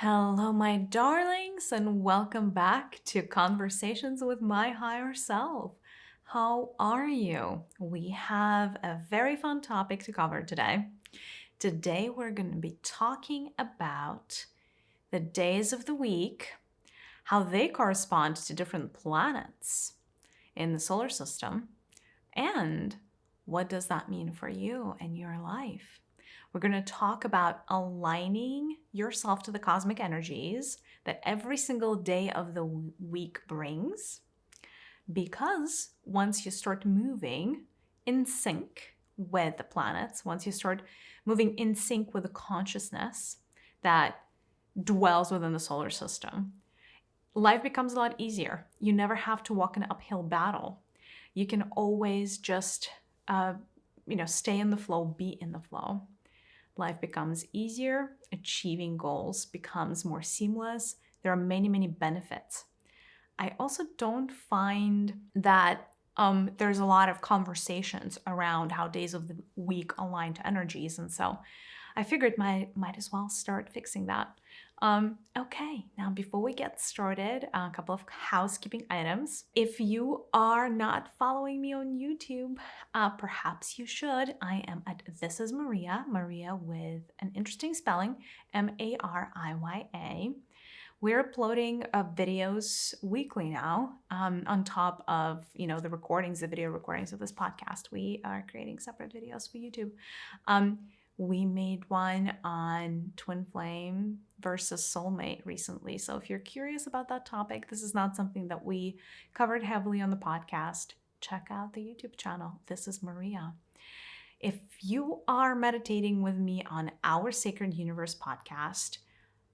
Hello, my darlings, and welcome back to Conversations with My Higher Self. How are you? We have a very fun topic to cover today. Today, we're going to be talking about the days of the week, how they correspond to different planets in the solar system, and what does that mean for you and your life? We're going to talk about aligning yourself to the cosmic energies that every single day of the week brings. Because once you start moving in sync with the planets, once you start moving in sync with the consciousness that dwells within the solar system, life becomes a lot easier. You never have to walk an uphill battle. You can always just, stay in the flow, be in the flow. Life becomes easier, achieving goals becomes more seamless. There are many, many benefits. I also don't find that there's a lot of conversations around how days of the week align to energies. And so I figured might as well start fixing that. Okay, now before we get started, a couple of housekeeping items. If you are not following me on YouTube, perhaps you should. I am at This Is Maria, Maria with an interesting spelling, Mariya. We're uploading videos weekly now on top of, the video recordings of this podcast. We are creating separate videos for YouTube. We made one on twin flame versus soulmate recently. So if you're curious about that topic, this is not something that we covered heavily on the podcast. Check out the YouTube channel. This is Maria. If you are meditating with me on our Sacred Universe podcast,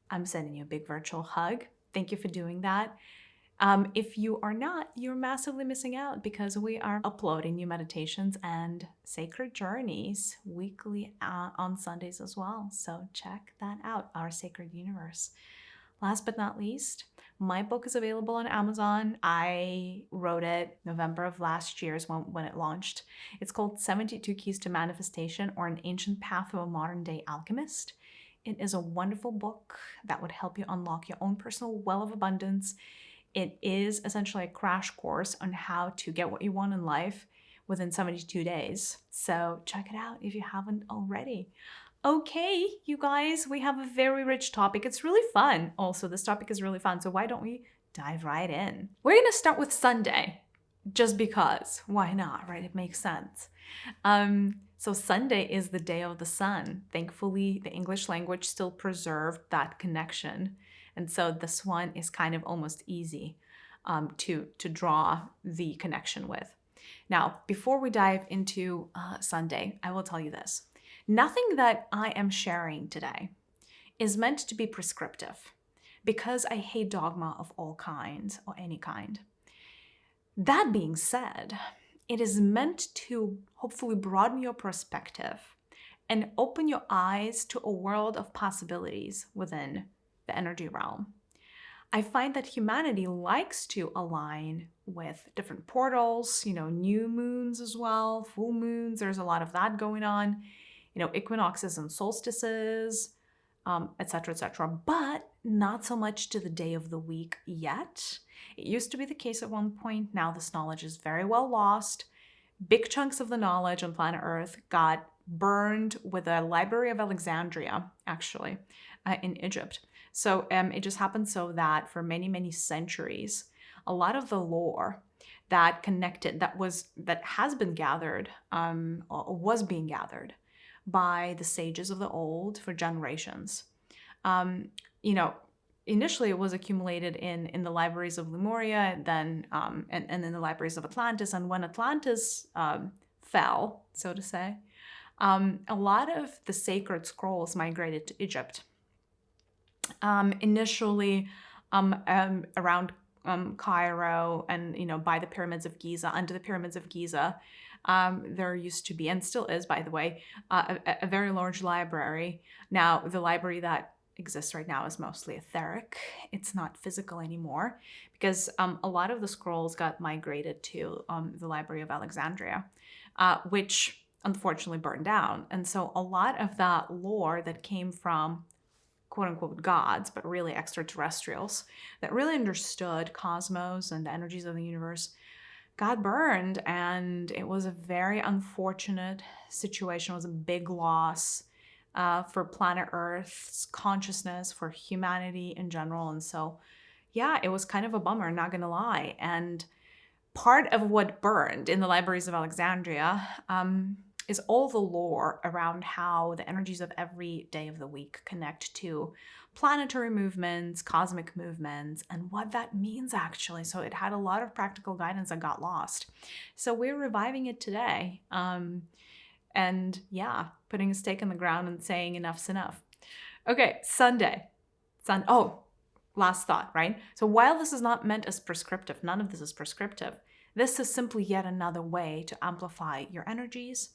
I'm sending you a big virtual hug. Thank you for doing that. If you are not, you're massively missing out because we are uploading new meditations and sacred journeys weekly on Sundays as well. So check that out, Our Sacred Universe. Last but not least, my book is available on Amazon. I wrote it November of last year is when it launched. It's called 72 Keys to Manifestation, or An Ancient Path of a Modern Day Alchemist. It is a wonderful book that would help you unlock your own personal well of abundance. It is essentially a crash course on how to get what you want in life within 72 days. So check it out if you haven't already. Okay, you guys, we have a very rich topic. It's really fun. Also, this topic is really fun. So why don't we dive right in? We're going to start with Sunday, just because. Why not, right? It makes sense. So Sunday is the day of the sun. Thankfully, the English language still preserved that connection. And so this one is kind of almost easy to draw the connection with. Now, before we dive into Sunday, I will tell you this. Nothing that I am sharing today is meant to be prescriptive, because I hate dogma of all kinds or any kind. That being said, it is meant to hopefully broaden your perspective and open your eyes to a world of possibilities within the energy realm. I find that humanity likes to align with different portals, new moons as well, full moons. There's a lot of that going on, equinoxes and solstices, etc., etc., but not so much to the day of the week yet. It used to be the case at one point. Now this knowledge is very well lost. Big chunks of the knowledge on planet Earth got burned with the Library of Alexandria, actually, in Egypt. So it just happened so that for many, many centuries, a lot of the lore that connected, that has been gathered, or was being gathered by the sages of the old for generations. Initially it was accumulated in the libraries of Lemuria, and then and in the libraries of Atlantis. And when Atlantis fell, so to say, a lot of the sacred scrolls migrated to Egypt. Initially around Cairo and by the pyramids of Giza, under the pyramids of Giza, there used to be, and still is, by the way, a very large library. Now, the library that exists right now is mostly etheric. It's not physical anymore because a lot of the scrolls got migrated to the Library of Alexandria, which unfortunately burned down. And so a lot of that lore that came from quote unquote gods, but really extraterrestrials that really understood cosmos and the energies of the universe, got burned. And it was a very unfortunate situation. It was a big loss for planet Earth's consciousness, for humanity in general. And so, yeah, it was kind of a bummer, not gonna lie. And part of what burned in the libraries of Alexandria is all the lore around how the energies of every day of the week connect to planetary movements, cosmic movements, and what that means actually. So it had a lot of practical guidance that got lost. So we're reviving it today. And yeah, putting a stake in the ground and saying enough's enough. Okay, Sunday. Last thought, right? So while this is not meant as prescriptive, none of this is prescriptive, this is simply yet another way to amplify your energies,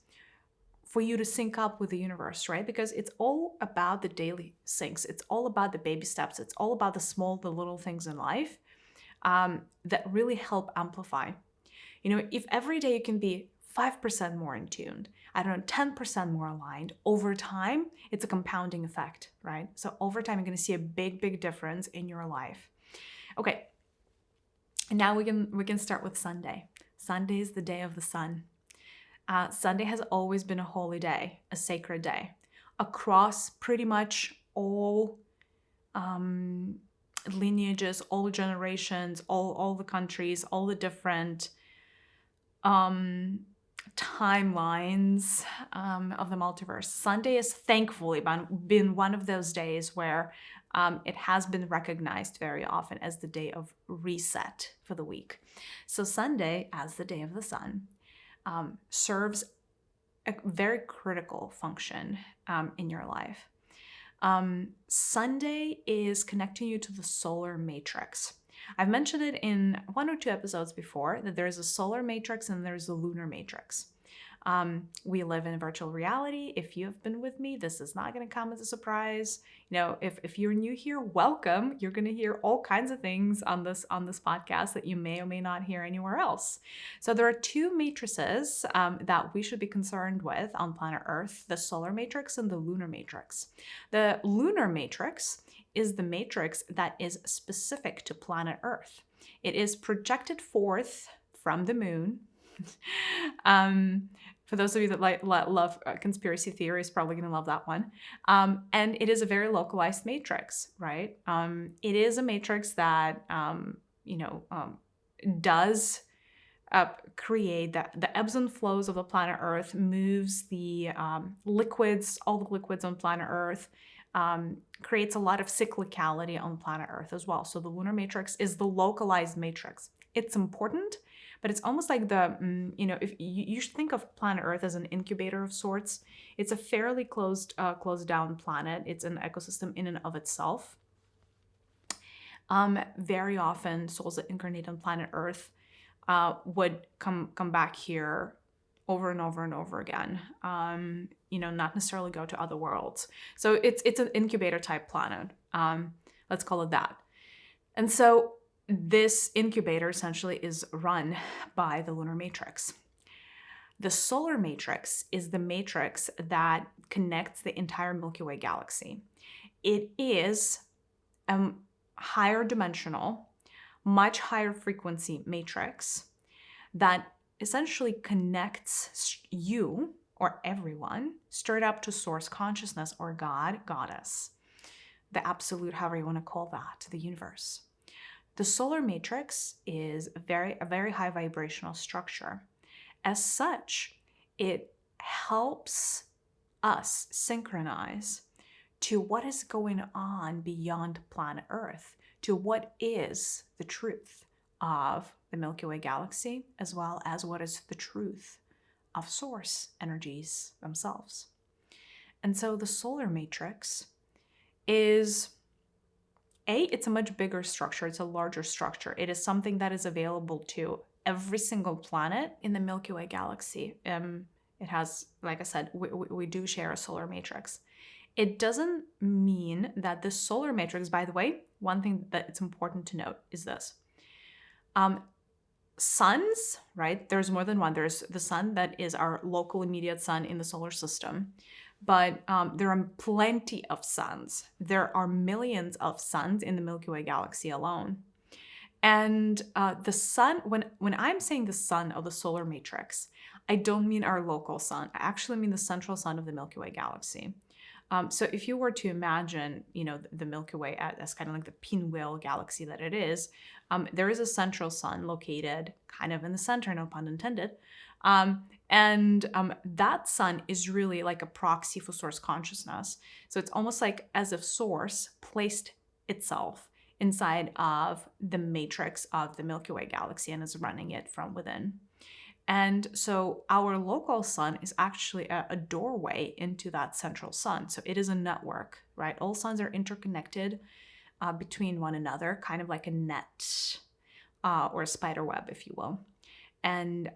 for you to sync up with the universe, right? Because it's all about the daily syncs. It's all about the baby steps. It's all about the little things in life that really help amplify. If every day you can be 5% more in tuned, 10% more aligned, over time, it's a compounding effect, right? So over time, you're going to see a big, big difference in your life. Okay. And now we can start with Sunday. Sunday is the day of the sun. Sunday has always been a holy day, a sacred day, across pretty much all lineages, all generations, all the countries, all the different timelines of the multiverse. Sunday has thankfully been one of those days where it has been recognized very often as the day of reset for the week. So Sunday, as the day of the sun, serves a very critical function in your life. Sunday is connecting you to the solar matrix. I've mentioned it in 1 or 2 episodes before that there's a solar matrix and there's a lunar matrix. We live in virtual reality. If you have been with me, this is not going to come as a surprise. If you're new here, welcome. You're going to hear all kinds of things on this podcast that you may or may not hear anywhere else. So there are 2 matrices that we should be concerned with on planet Earth: the solar matrix and the lunar matrix. The lunar matrix is the matrix that is specific to planet Earth. It is projected forth from the moon. For those of you that love conspiracy theories, probably going to love that one. And it is a very localized matrix, right? It is a matrix that, does create the ebbs and flows of the planet Earth, moves the liquids, all the liquids on planet Earth, creates a lot of cyclicality on planet Earth as well. So the lunar matrix is the localized matrix. It's important, but it's almost like if you should think of planet Earth as an incubator of sorts. It's a fairly closed down planet. It's an ecosystem in and of itself. Very often, souls that incarnate on planet Earth would come back here over and over and over again. Not necessarily go to other worlds. So it's an incubator type planet. Let's call it that. And so this incubator essentially is run by the lunar matrix. The solar matrix is the matrix that connects the entire Milky Way galaxy. It is a higher dimensional, much higher frequency matrix that essentially connects you or everyone straight up to source consciousness or God, goddess, the absolute, however you want to call that, the universe. The solar matrix is a very high vibrational structure. As such, it helps us synchronize to what is going on beyond planet Earth, to what is the truth of the Milky Way galaxy, as well as what is the truth of source energies themselves. And so the solar matrix is it's a much bigger structure. It's a larger structure. It is something that is available to every single planet in the Milky Way galaxy. It has, like I said, we do share a solar matrix. It doesn't mean that the solar matrix, by the way, one thing that it's important to note is this. Suns, right? There's more than one. There's the sun that is our local immediate sun in the solar system. but there are plenty of suns. There are millions of suns in the Milky Way galaxy alone. And the sun, when I'm saying the sun of the solar matrix, I don't mean our local sun. I actually mean the central sun of the Milky Way galaxy. So if you were to imagine, the Milky Way as kind of like the pinwheel galaxy that it is, there is a central sun located kind of in the center, no pun intended. And that sun is really like a proxy for source consciousness. So it's almost like as if source placed itself inside of the matrix of the Milky Way galaxy and is running it from within. And so our local sun is actually a doorway into that central sun. So it is a network, right? All suns are interconnected between one another, kind of like a net or a spider web, if you will. And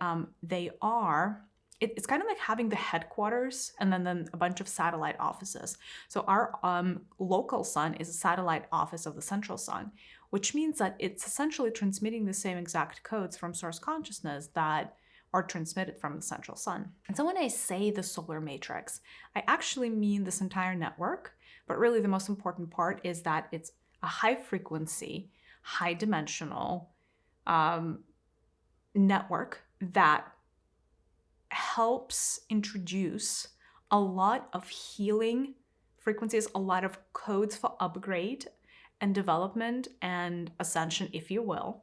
it's kind of like having the headquarters and then a bunch of satellite offices. So our local sun is a satellite office of the central sun, which means that it's essentially transmitting the same exact codes from source consciousness that are transmitted from the central sun. And so when I say the solar matrix, I actually mean this entire network, but really the most important part is that it's a high frequency, high dimensional network that helps introduce a lot of healing frequencies, a lot of codes for upgrade and development and ascension, if you will.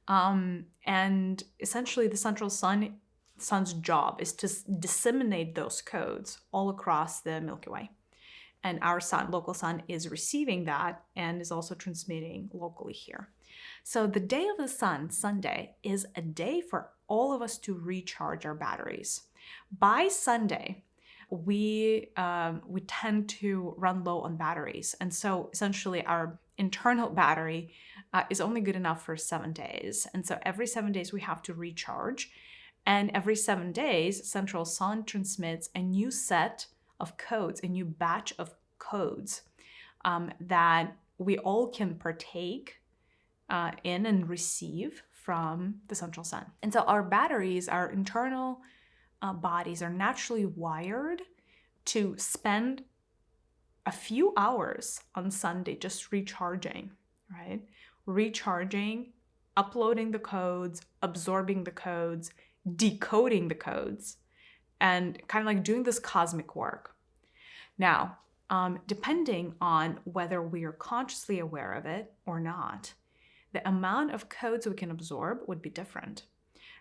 And essentially the central sun's job is to disseminate those codes all across the Milky Way. And our local sun, is receiving that and is also transmitting locally here. So the day of the sun, Sunday, is a day for all of us to recharge our batteries. By Sunday, we tend to run low on batteries. And so essentially our internal battery is only good enough for 7 days. And so every 7 days we have to recharge. And every 7 days, central sun transmits a new set of codes, a new batch of codes that we all can partake in and receive from the central sun. And so our batteries, our internal bodies are naturally wired to spend a few hours on Sunday just recharging, right? Recharging, uploading the codes, absorbing the codes, decoding the codes, and kind of like doing this cosmic work. Now, depending on whether we are consciously aware of it or not, the amount of codes we can absorb would be different.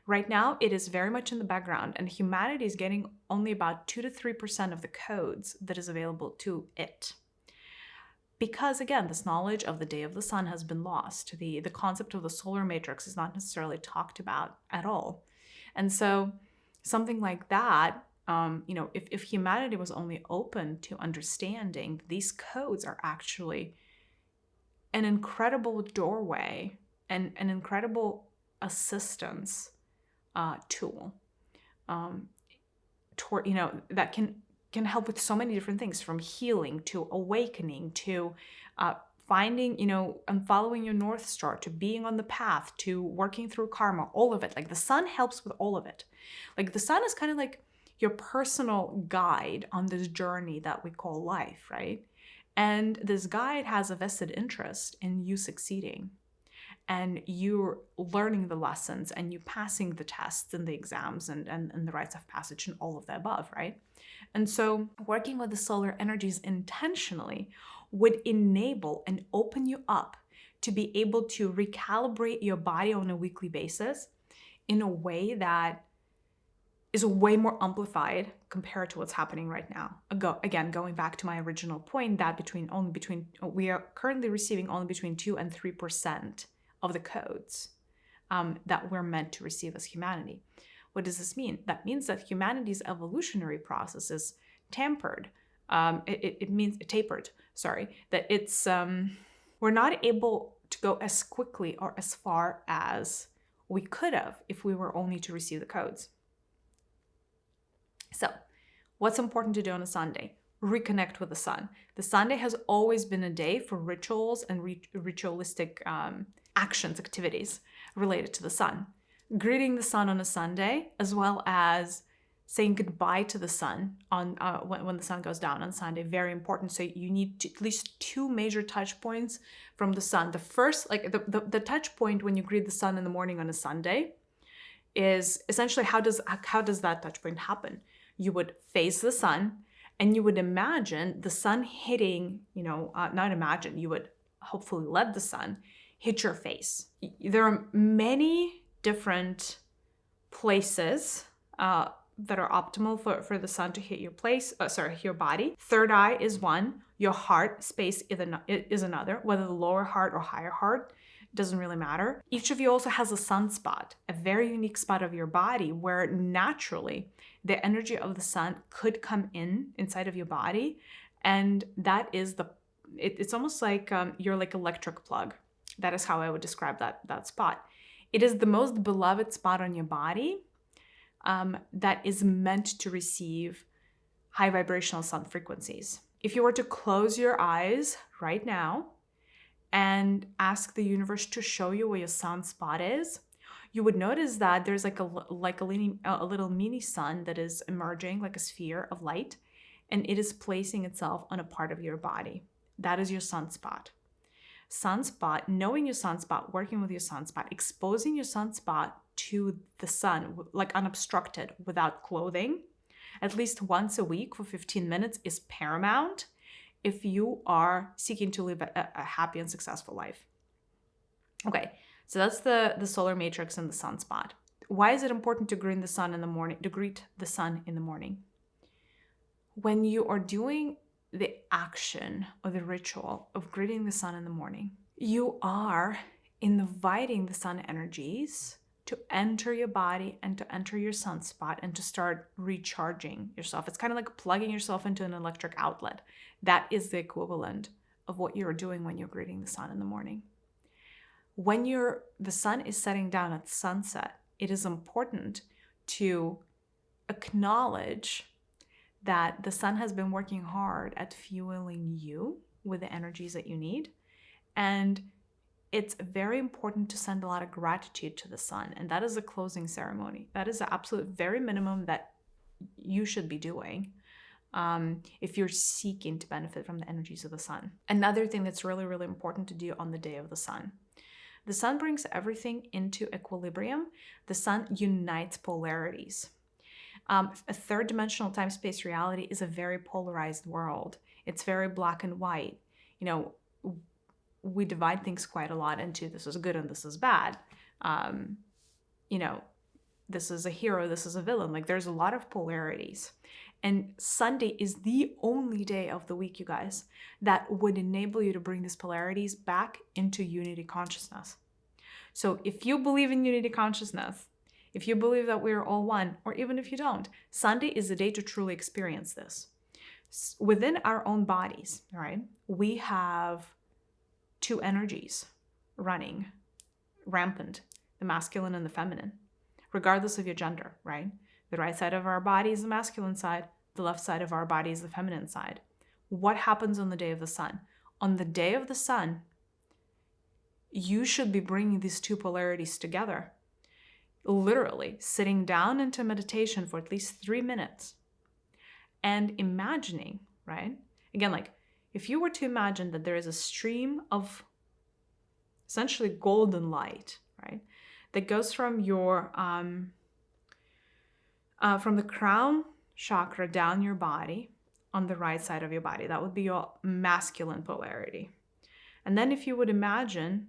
Right now, it is very much in the background, and humanity is getting only about 2 to 3% of the codes that is available to it. Because again, this knowledge of the day of the sun has been lost. The concept of the solar matrix is not necessarily talked about at all. And so something like that, if humanity was only open to understanding, these codes are actually an incredible doorway and an incredible assistance tool toward, that can help with so many different things, from healing to awakening to finding, and following your North Star, to being on the path, to working through karma, all of it. Like the sun helps with all of it. Like the sun is kind of like your personal guide on this journey that we call life, right? And this guide has a vested interest in you succeeding and you learning the lessons and you passing the tests and the exams and the rites of passage and all of the above, right? And so working with the solar energies intentionally would enable and open you up to be able to recalibrate your body on a weekly basis in a way that is way more amplified compared to what's happening right now. Again, going back to my original point that we are currently receiving only between 2 and 3% of the codes that we're meant to receive as humanity. What does this mean? That means that humanity's evolutionary process is tapered. That it's we're not able to go as quickly or as far as we could have if we were only to receive the codes. So, what's important to do on a Sunday? Reconnect with the sun. The Sunday has always been a day for rituals and ritualistic actions, activities related to the sun. Greeting the sun on a Sunday, as well as saying goodbye to the sun on when the sun goes down on Sunday, very important. So you need at least 2 major touch points from the sun. The first, like the touch point when you greet the sun in the morning on a Sunday is essentially how does that touch point happen? You would face the sun and you would imagine the sun hitting, not imagine, you would hopefully let the sun hit your face. There are many different places that are optimal for the sun to hit your body. Third eye is one. Your heart space is another. Whether the lower heart or higher heart, doesn't really matter. Each of you also has a sunspot, a very unique spot of your body where naturally the energy of the sun could come inside of your body. And that is it's almost like you're like electric plug. That is how I would describe that spot. It is the most beloved spot on your body that is meant to receive high vibrational sun frequencies. If you were to close your eyes right now and ask the universe to show you where your sunspot is, you would notice that there's like a little mini sun that is emerging, like a sphere of light, and it is placing itself on a part of your body. That is your sunspot. Knowing your sunspot, working with your sunspot, exposing your sunspot to the sun, like unobstructed, without clothing, at least once a week for 15 minutes is paramount if you are seeking to live a happy and successful life. Okay, so that's the solar matrix and the sunspot. Why is it important to greet the sun in the morning? When you are doing the action or the ritual of greeting the sun in the morning, you are inviting the sun energies to enter your body and to enter your sunspot and to start recharging yourself. It's kind of like plugging yourself into an electric outlet. That is the equivalent of what you're doing when you're greeting the sun in the morning. When the sun is setting down at sunset, it is important to acknowledge that the sun has been working hard at fueling you with the energies that you need. And it's very important to send a lot of gratitude to the sun. And that is a closing ceremony. That is the absolute very minimum that you should be doing if you're seeking to benefit from the energies of the sun. Another thing that's really, really important to do on the day of the sun. The sun brings everything into equilibrium. The sun unites polarities. A third dimensional time-space reality is a very polarized world. It's very black and white. We divide things quite a lot into this is good and this is bad. This is a hero, this is a villain. Like there's a lot of polarities. And Sunday is the only day of the week, you guys, that would enable you to bring these polarities back into unity consciousness. So if you believe in unity consciousness, if you believe that we're all one, or even if you don't, Sunday is the day to truly experience this. Within our own bodies, right, we have 2 energies running rampant, the masculine and the feminine, regardless of your gender, right? The right side of our body is the masculine side, the left side of our body is the feminine side. What happens on the day of the sun? On the day of the sun, you should be bringing these 2 polarities together, literally sitting down into meditation for at least 3 minutes and imagining, right? Again, like if you were to imagine that there is a stream of essentially golden light, right, that goes from your from the crown chakra down your body on the right side of your body, that would be your masculine polarity. And then if you would imagine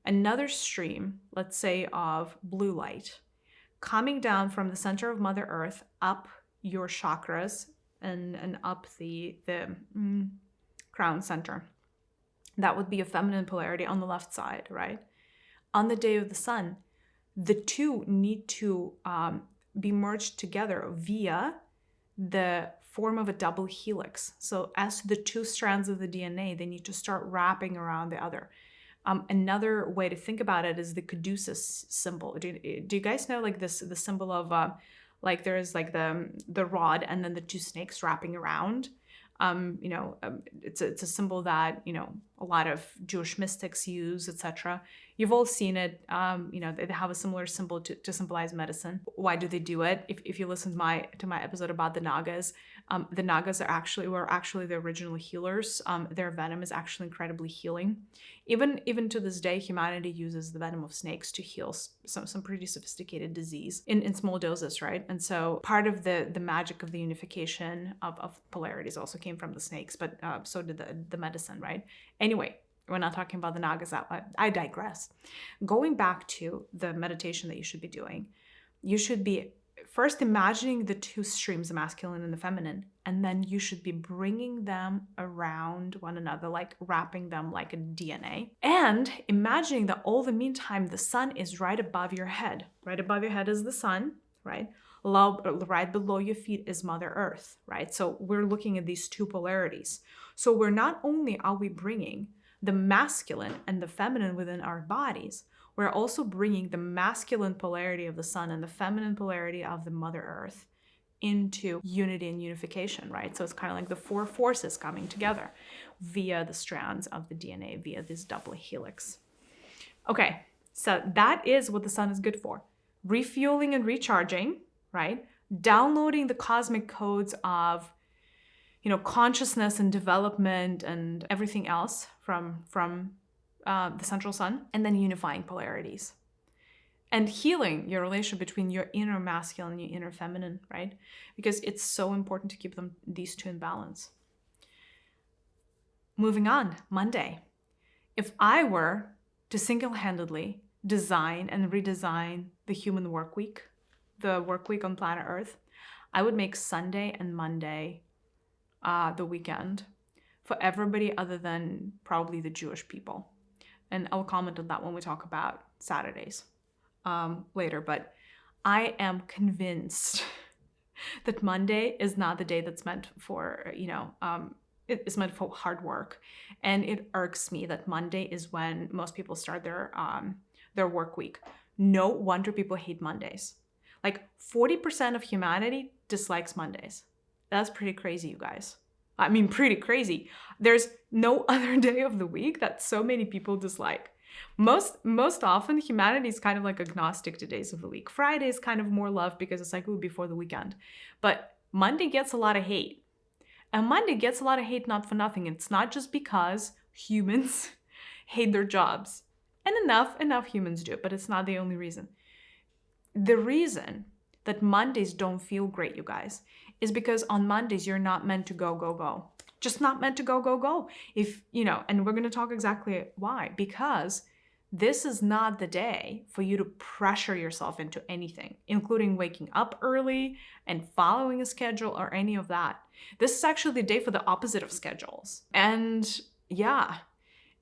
another stream, let's say of blue light, coming down from the center of Mother Earth up your chakras and up the crown center, that would be a feminine polarity on the left side, right? On the day of the sun, the 2 need to be merged together via the form of a double helix. So as the 2 strands of the DNA, they need to start wrapping around the other. Another way to think about it is the Caduceus symbol. Do you guys know like the symbol of like there's like the rod and then the 2 snakes wrapping around? It's a symbol that a lot of Jewish mystics use, etc. You've all seen it. They have a similar symbol to symbolize medicine. Why do they do it? If you listen to my episode about the Nagas, the Nagas were actually the original healers. Their venom is actually incredibly healing. Even to this day, humanity uses the venom of snakes to heal some pretty sophisticated disease in small doses, right? And so part of the magic of the unification of polarities also came from the snakes, but so did the medicine, right? Anyway, we're not talking about the Nagas. I digress. Going back to the meditation that you should be doing, you should be first imagining the two streams, the masculine and the feminine, and then you should be bringing them around one another, like wrapping them like a DNA, and imagining that all the meantime the sun is right above your head. Right above your head is the sun, right? Right below your feet is Mother Earth, right? So we're looking at these two polarities. So we're not only are we bringing the masculine and the feminine within our bodies, we're also bringing the masculine polarity of the sun and the feminine polarity of the Mother Earth into unity and unification, right? So it's kind of like the four forces coming together via the strands of the DNA, via this double helix. Okay, so that is what the sun is good for. Refueling and recharging, right? Downloading the cosmic codes of consciousness and development and everything else from the central sun, and then unifying polarities and healing your relationship between your inner masculine and your inner feminine, right? Because it's so important to keep these two in balance. Moving on, Monday. If I were to single-handedly design and redesign the human work week, the work week on planet Earth, I would make Sunday and Monday the weekend for everybody other than probably the Jewish people. And I'll comment on that when we talk about Saturdays later. But I am convinced that Monday is not the day that's meant for, it's meant for hard work. And it irks me that Monday is when most people start their work week. No wonder people hate Mondays. Like 40% of humanity dislikes Mondays. That's pretty crazy, you guys. I mean, pretty crazy. There's no other day of the week that so many people dislike. Most often, humanity is kind of like agnostic to days of the week. Friday is kind of more love because it's like, ooh, before the weekend. But Monday gets a lot of hate. And Monday gets a lot of hate not for nothing. It's not just because humans hate their jobs. And enough humans do, but it's not the only reason. The reason that Mondays don't feel great, you guys, is because on Mondays, you're not meant to go. Just not meant to go. And we're going to talk exactly why. Because this is not the day for you to pressure yourself into anything, including waking up early and following a schedule or any of that. This is actually the day for the opposite of schedules. And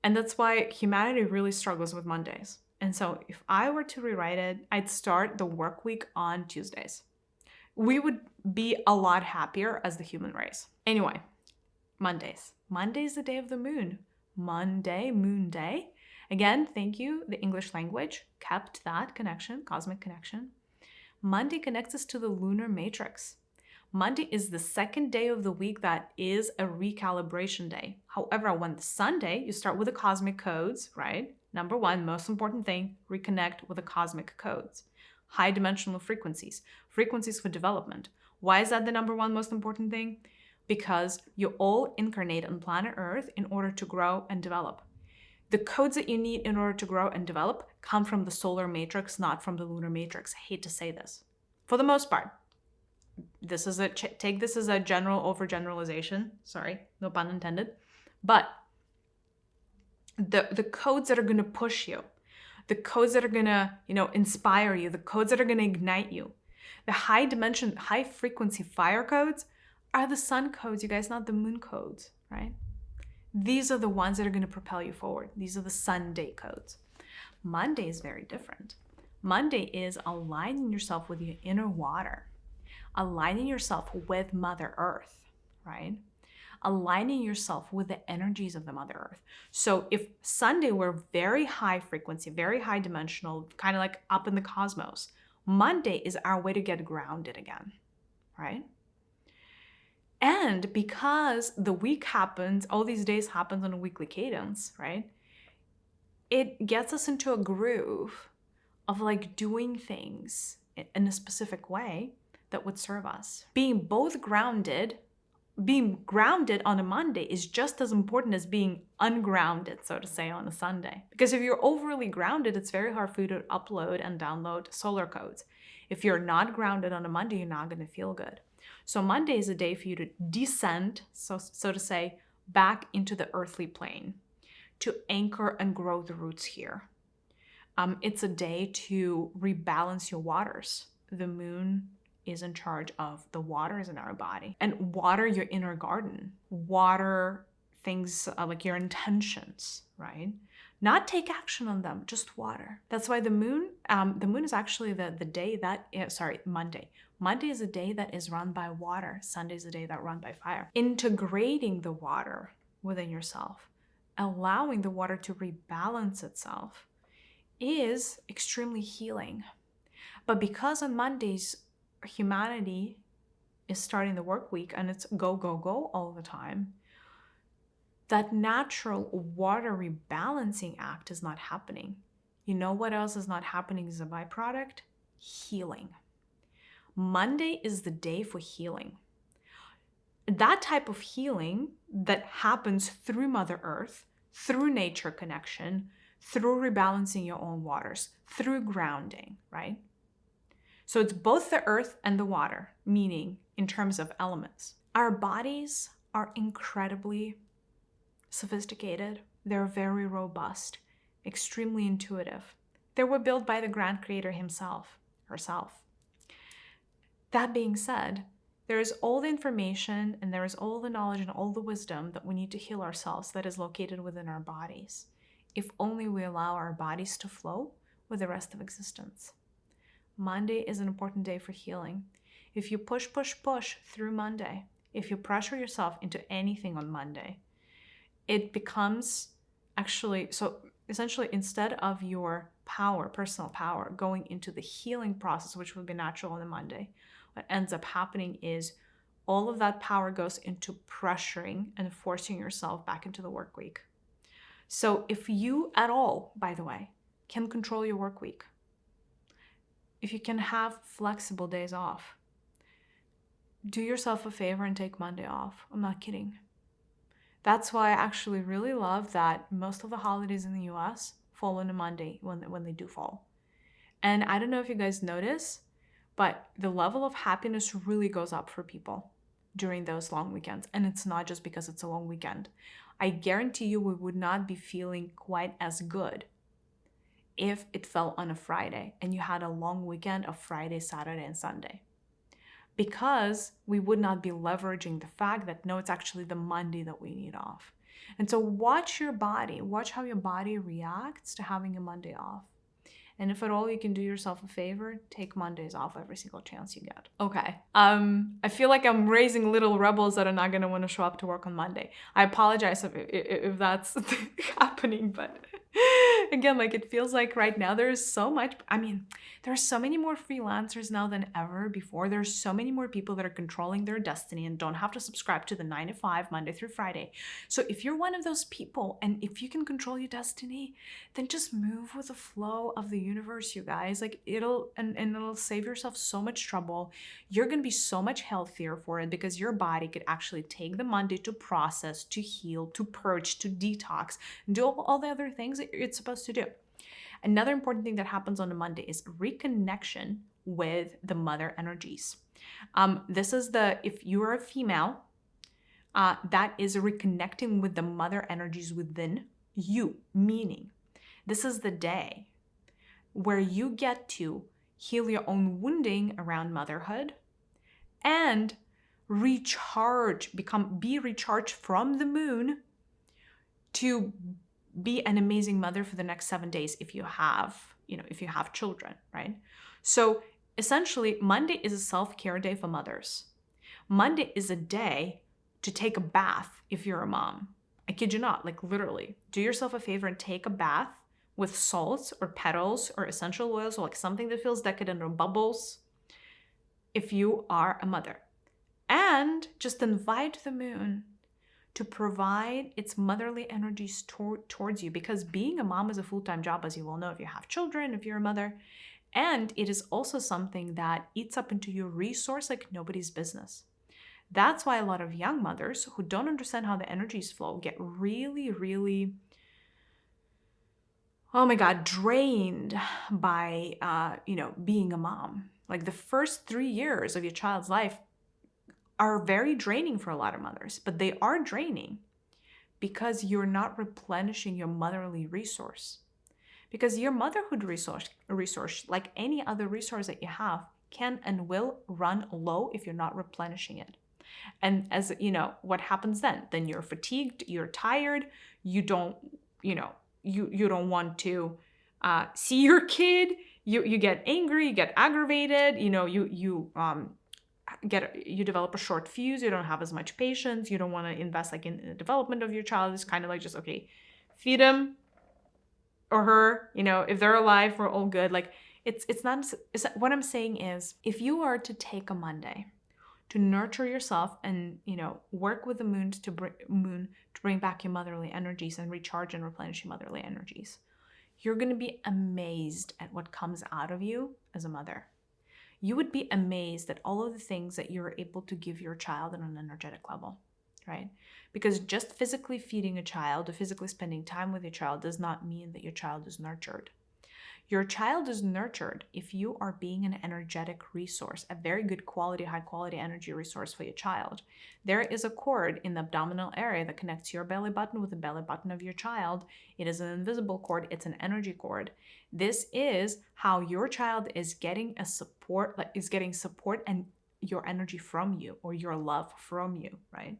that's why humanity really struggles with Mondays. And so if I were to rewrite it, I'd start the work week on Tuesdays. We would be a lot happier as the human race. Anyway, Mondays. Monday is the day of the moon. Monday, moon day. Again, thank you. The English language kept that connection, cosmic connection. Monday connects us to the lunar matrix. Monday is the second day of the week that is a recalibration day. However, when Sunday, you start with the cosmic codes, right? Number one, most important thing, reconnect with the cosmic codes. High dimensional frequencies for development. Why is that the number one most important thing? Because you all incarnate on planet Earth in order to grow and develop. The codes that you need in order to grow and develop come from the solar matrix, not from the lunar matrix. I hate to say this. For the most part. Take this as a general overgeneralization. Sorry, no pun intended. But the codes that are going to push you, the codes that are going to, inspire you, the codes that are going to ignite you, the high dimension, high frequency fire codes are the sun codes, you guys, not the moon codes, right? These are the ones that are going to propel you forward. These are the Sunday codes. Monday is very different. Monday is aligning yourself with your inner water, aligning yourself with Mother Earth, right? Aligning yourself with the energies of the Mother Earth. So if Sunday were very high frequency, very high dimensional, kind of like up in the cosmos, Monday is our way to get grounded again, right? And because the week happens, all these days happens on a weekly cadence, right? It gets us into a groove of like doing things in a specific way that would serve us. Being grounded on a Monday is just as important as being ungrounded, so to say, on a Sunday. Because if you're overly grounded, it's very hard for you to upload and download solar codes. If you're not grounded on a Monday, you're not going to feel good. So Monday is a day for you to descend, so to say, back into the earthly plane, to anchor and grow the roots here. It's a day to rebalance your waters. The moon is in charge of the waters in our body, and water your inner garden, water things like your intentions, right? Not take action on them, just water. That's why the moon is actually the day that, Monday. Monday is a day that is run by water. Sunday is a day that run by fire. Integrating the water within yourself, allowing the water to rebalance itself is extremely healing. But because on Mondays, humanity is starting the work week and it's go, go, go all the time, that natural water rebalancing act is not happening. You know what else is not happening as a byproduct? Healing. Monday is the day for healing. That type of healing that happens through Mother Earth, through nature connection, through rebalancing your own waters, through grounding, right? So it's both the earth and the water, meaning in terms of elements. Our bodies are incredibly sophisticated. They're very robust, extremely intuitive. They were built by the grand creator himself, herself. That being said, there is all the information and there is all the knowledge and all the wisdom that we need to heal ourselves that is located within our bodies, if only we allow our bodies to flow with the rest of existence. Monday is an important day for healing. If you push through Monday, if you pressure yourself into anything on Monday, it becomes essentially instead of your power, personal power, going into the healing process, which would be natural on a Monday, what ends up happening is all of that power goes into pressuring and forcing yourself back into the work week. So if you at all, by the way, can control your work week, if you can have flexible days off, do yourself a favor and take Monday off. I'm not kidding. That's why I actually really love that most of the holidays in the US fall on a Monday when they do fall. And I don't know if you guys notice, but the level of happiness really goes up for people during those long weekends. And it's not just because it's a long weekend. I guarantee you we would not be feeling quite as good if it fell on a Friday and you had a long weekend of Friday, Saturday, and Sunday. Because we would not be leveraging the fact that, no, it's actually the Monday that we need off. And so watch your body, watch how your body reacts to having a Monday off. And if at all you can do yourself a favor, take Mondays off every single chance you get. Okay. I feel like I'm raising little rebels that are not going to want to show up to work on Monday. I apologize if that's happening, but again, like it feels like right now there's so much, there are so many more freelancers now than ever before. There's so many more people that are controlling their destiny and don't have to subscribe to the 9 to 5, Monday through Friday. So if you're one of those people and if you can control your destiny, then just move with the flow of the universe, you guys. Like it'll save yourself so much trouble. You're going to be so much healthier for it because your body could actually take the Monday to process, to heal, to purge, to detox, and do all the other things that it's supposed to do. Another important thing that happens on a Monday is reconnection with the mother energies. This is if you are a female, that is reconnecting with the mother energies within you, meaning this is the day where you get to heal your own wounding around motherhood and recharge, be recharged from the moon to be an amazing mother for the next 7 days if you have children, right? So essentially, Monday is a self-care day for mothers. Monday is a day to take a bath if you're a mom. I kid you not, like literally. Do yourself a favor and take a bath with salts or petals or essential oils or like something that feels decadent or bubbles if you are a mother. And just invite the moon to provide its motherly energies towards you, because being a mom is a full-time job, as you well know if you have children, if you're a mother. And it is also something that eats up into your resource like nobody's business. That's why a lot of young mothers who don't understand how the energies flow get really, really, oh my God, drained by, being a mom. Like the first 3 years of your child's life are very draining for a lot of mothers, but they are draining because you're not replenishing your motherly resource. Because your motherhood resource, like any other resource that you have, can and will run low if you're not replenishing it. And as you know, what happens then? Then you're fatigued, you're tired, you don't want to see your kid, you get angry, you get aggravated, you develop a short fuse, you don't have as much patience, you don't want to invest like in the development of your child. It's kind of like just, okay, feed him or her, if they're alive, we're all good. Like it's not what I'm saying is, if you are to take a Monday to nurture yourself and work with the moon to bring back your motherly energies and recharge and replenish your motherly energies, you're going to be amazed at what comes out of you as a mother. You would be amazed at all of the things that you're able to give your child on an energetic level, right? Because just physically feeding a child or physically spending time with your child does not mean that your child is nurtured. Your child is nurtured if you are being an energetic resource, a very good quality, high quality energy resource for your child. There is a cord in the abdominal area that connects your belly button with the belly button of your child. It is an invisible cord. It's an energy cord. This is how your child is getting support and your energy from you, or your love from you, right?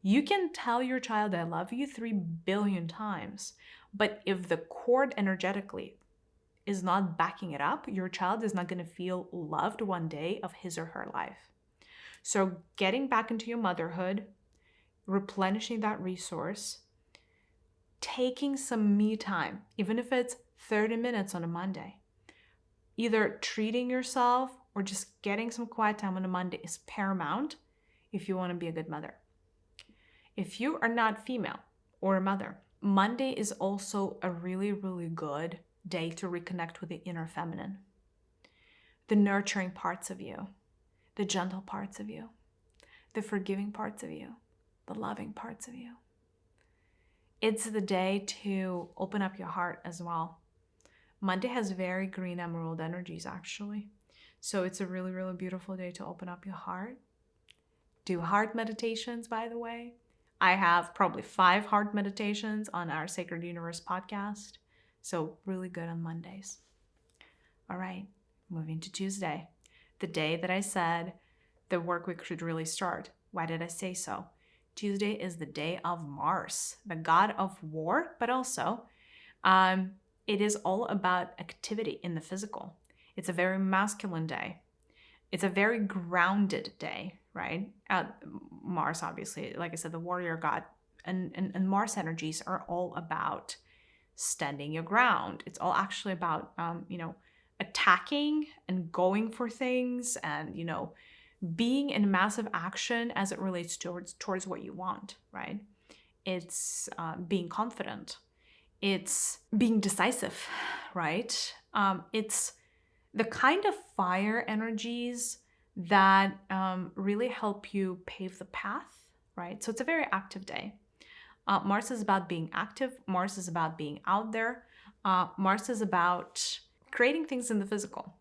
You can tell your child, I love you 3 billion times, but if the cord energetically is not backing it up, your child is not going to feel loved one day of his or her life. So getting back into your motherhood, replenishing that resource, taking some me time, even if it's 30 minutes on a Monday, either treating yourself or just getting some quiet time on a Monday is paramount if you want to be a good mother. If you are not female or a mother, Monday is also a really, really good day to reconnect with the inner feminine, the nurturing parts of you, the gentle parts of you, the forgiving parts of you, the loving parts of you. It's the day to open up your heart as well. Monday has very green emerald energies, actually. So it's a really, really beautiful day to open up your heart. Do heart meditations, by the way. I have probably 5 heart meditations on our Sacred Universe podcast. So really good on Mondays. All right, moving to Tuesday, the day that I said the work week should really start. Why did I say so? Tuesday is the day of Mars, the god of war, but also it is all about activity in the physical. It's a very masculine day. It's a very grounded day, right? Mars, obviously, like I said, the warrior god, and Mars energies are all about standing your ground. It's all actually about, attacking and going for things and, being in massive action as it relates towards what you want, right? It's being confident. It's being decisive, right? It's the kind of fire energies that really help you pave the path, right? So it's a very active day. Mars is about being active. Mars is about being out there. Mars is about creating things in the physical.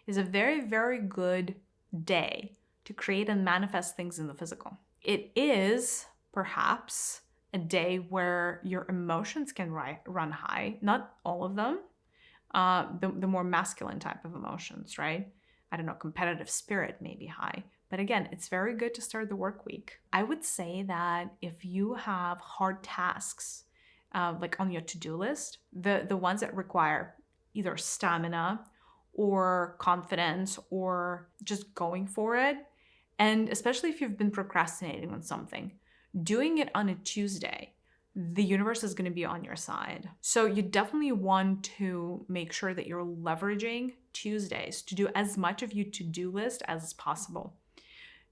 It's a very, very good day to create and manifest things in the physical. It is perhaps a day where your emotions can run high. Not all of them. The more masculine type of emotions, right? I don't know, competitive spirit may be high. But again, it's very good to start the work week. I would say that if you have hard tasks, like on your to-do list, the ones that require either stamina or confidence or just going for it, and especially if you've been procrastinating on something, doing it on a Tuesday, the universe is going to be on your side. So you definitely want to make sure that you're leveraging Tuesdays to do as much of your to-do list as possible.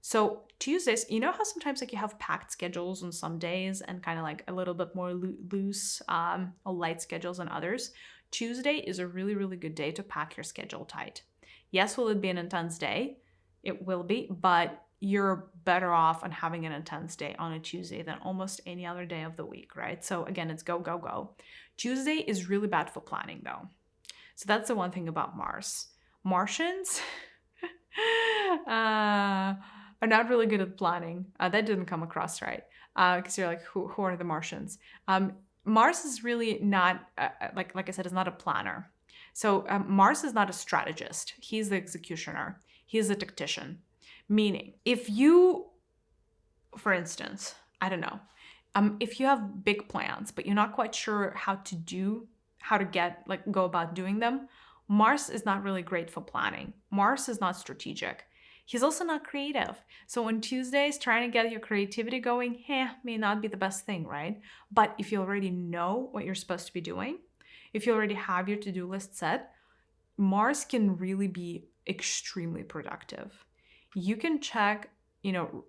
So Tuesdays, you know how sometimes like you have packed schedules on some days and kind of like a little bit more loose or light schedules on others? Tuesday is a really, really good day to pack your schedule tight. Yes, will it be an intense day? It will be, but you're better off on having an intense day on a Tuesday than almost any other day of the week, right? So again, it's go, go, go. Tuesday is really bad for planning though. So that's the one thing about Mars. Martians are not really good at planning. That didn't come across right. Because you're like, who are the Martians? Mars is really not, like I said, is not a planner. So Mars is not a strategist. He's the executioner. He's a tactician. Meaning, if you, for instance, I don't know, if you have big plans, but you're not quite sure how to go about doing them, Mars is not really great for planning. Mars is not strategic. He's also not creative. So on Tuesdays, trying to get your creativity going, may not be the best thing, right? But if you already know what you're supposed to be doing, if you already have your to-do list set, Mars can really be extremely productive. You can check,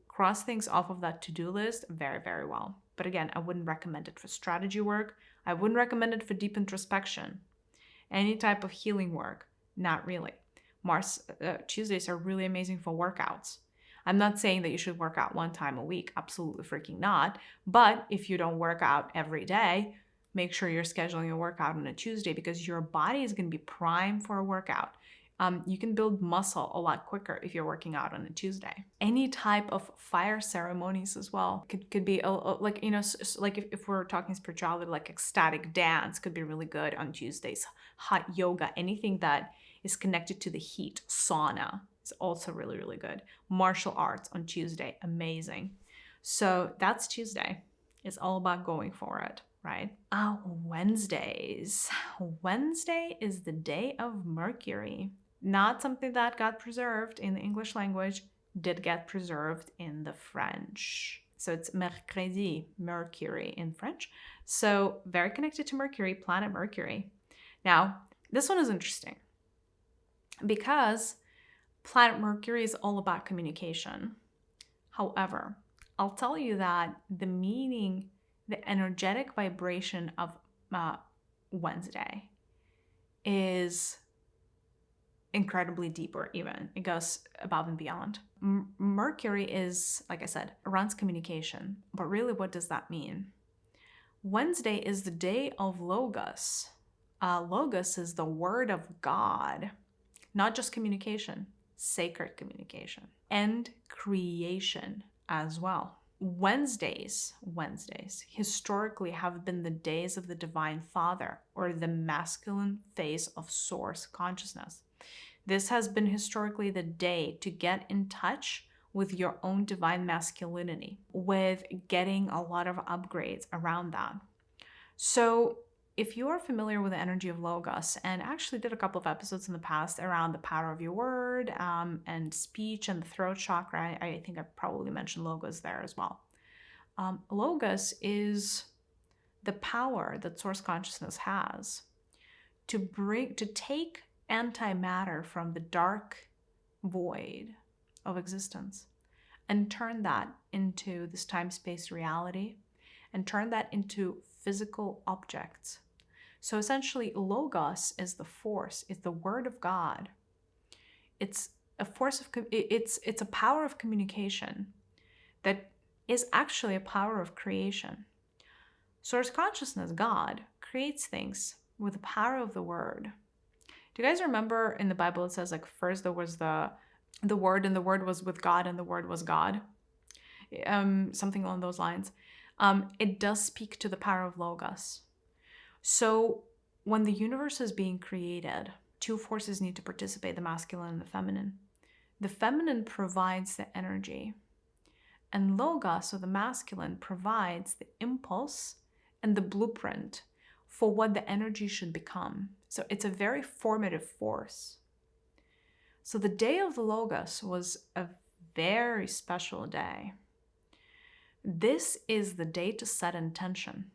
cross things off of that to-do list very, very well. But again, I wouldn't recommend it for strategy work. I wouldn't recommend it for deep introspection. Any type of healing work, not really. Tuesdays are really amazing for workouts. I'm not saying that you should work out one time a week, absolutely freaking not. But if you don't work out every day, make sure you're scheduling a workout on a Tuesday because your body is going to be primed for a workout. You can build muscle a lot quicker if you're working out on a Tuesday. Any type of fire ceremonies as well could be like if we're talking spirituality, like ecstatic dance could be really good on Tuesdays. Hot yoga, anything that is connected to the heat, sauna is also really, really good. Martial arts on Tuesday, amazing. So that's Tuesday. It's all about going for it, right? Wednesdays. Wednesday is the day of Mercury. Not something that got preserved in the English language, did get preserved in the French. So it's mercredi, Mercury in French. So very connected to Mercury, planet Mercury. Now, this one is interesting because planet Mercury is all about communication. However, I'll tell you that the energetic vibration of Wednesday is incredibly deeper even. It goes above and beyond. Mercury is, like I said, runs communication. But really, what does that mean? Wednesday is the day of Logos. Logos is the word of God, not just communication, sacred communication, and creation as well. Wednesdays historically have been the days of the Divine Father, or the masculine phase of Source consciousness. This has been historically the day to get in touch with your own divine masculinity, with getting a lot of upgrades around that. So if you are familiar with the energy of Logos, and actually did a couple of episodes in the past around the power of your word and speech and the throat chakra, I think I probably mentioned Logos there as well. Logos is the power that Source Consciousness has to take antimatter from the dark void of existence and turn that into this time-space reality and turn that into physical objects. So essentially, Logos is the force, it's the word of God. It's a force of, it's a power of communication that is actually a power of creation. Source Consciousness, God, creates things with the power of the word. Do you guys remember in the Bible it says like first there was the word, and the word was with God, and the word was God? Something along those lines. It does speak to the power of Logos. So when the universe is being created, two forces need to participate, the masculine and the feminine. The feminine provides the energy, and Logos, or the masculine, provides the impulse and the blueprint for what the energy should become. So it's a very formative force. So the day of the Logos was a very special day. This is the day to set intention.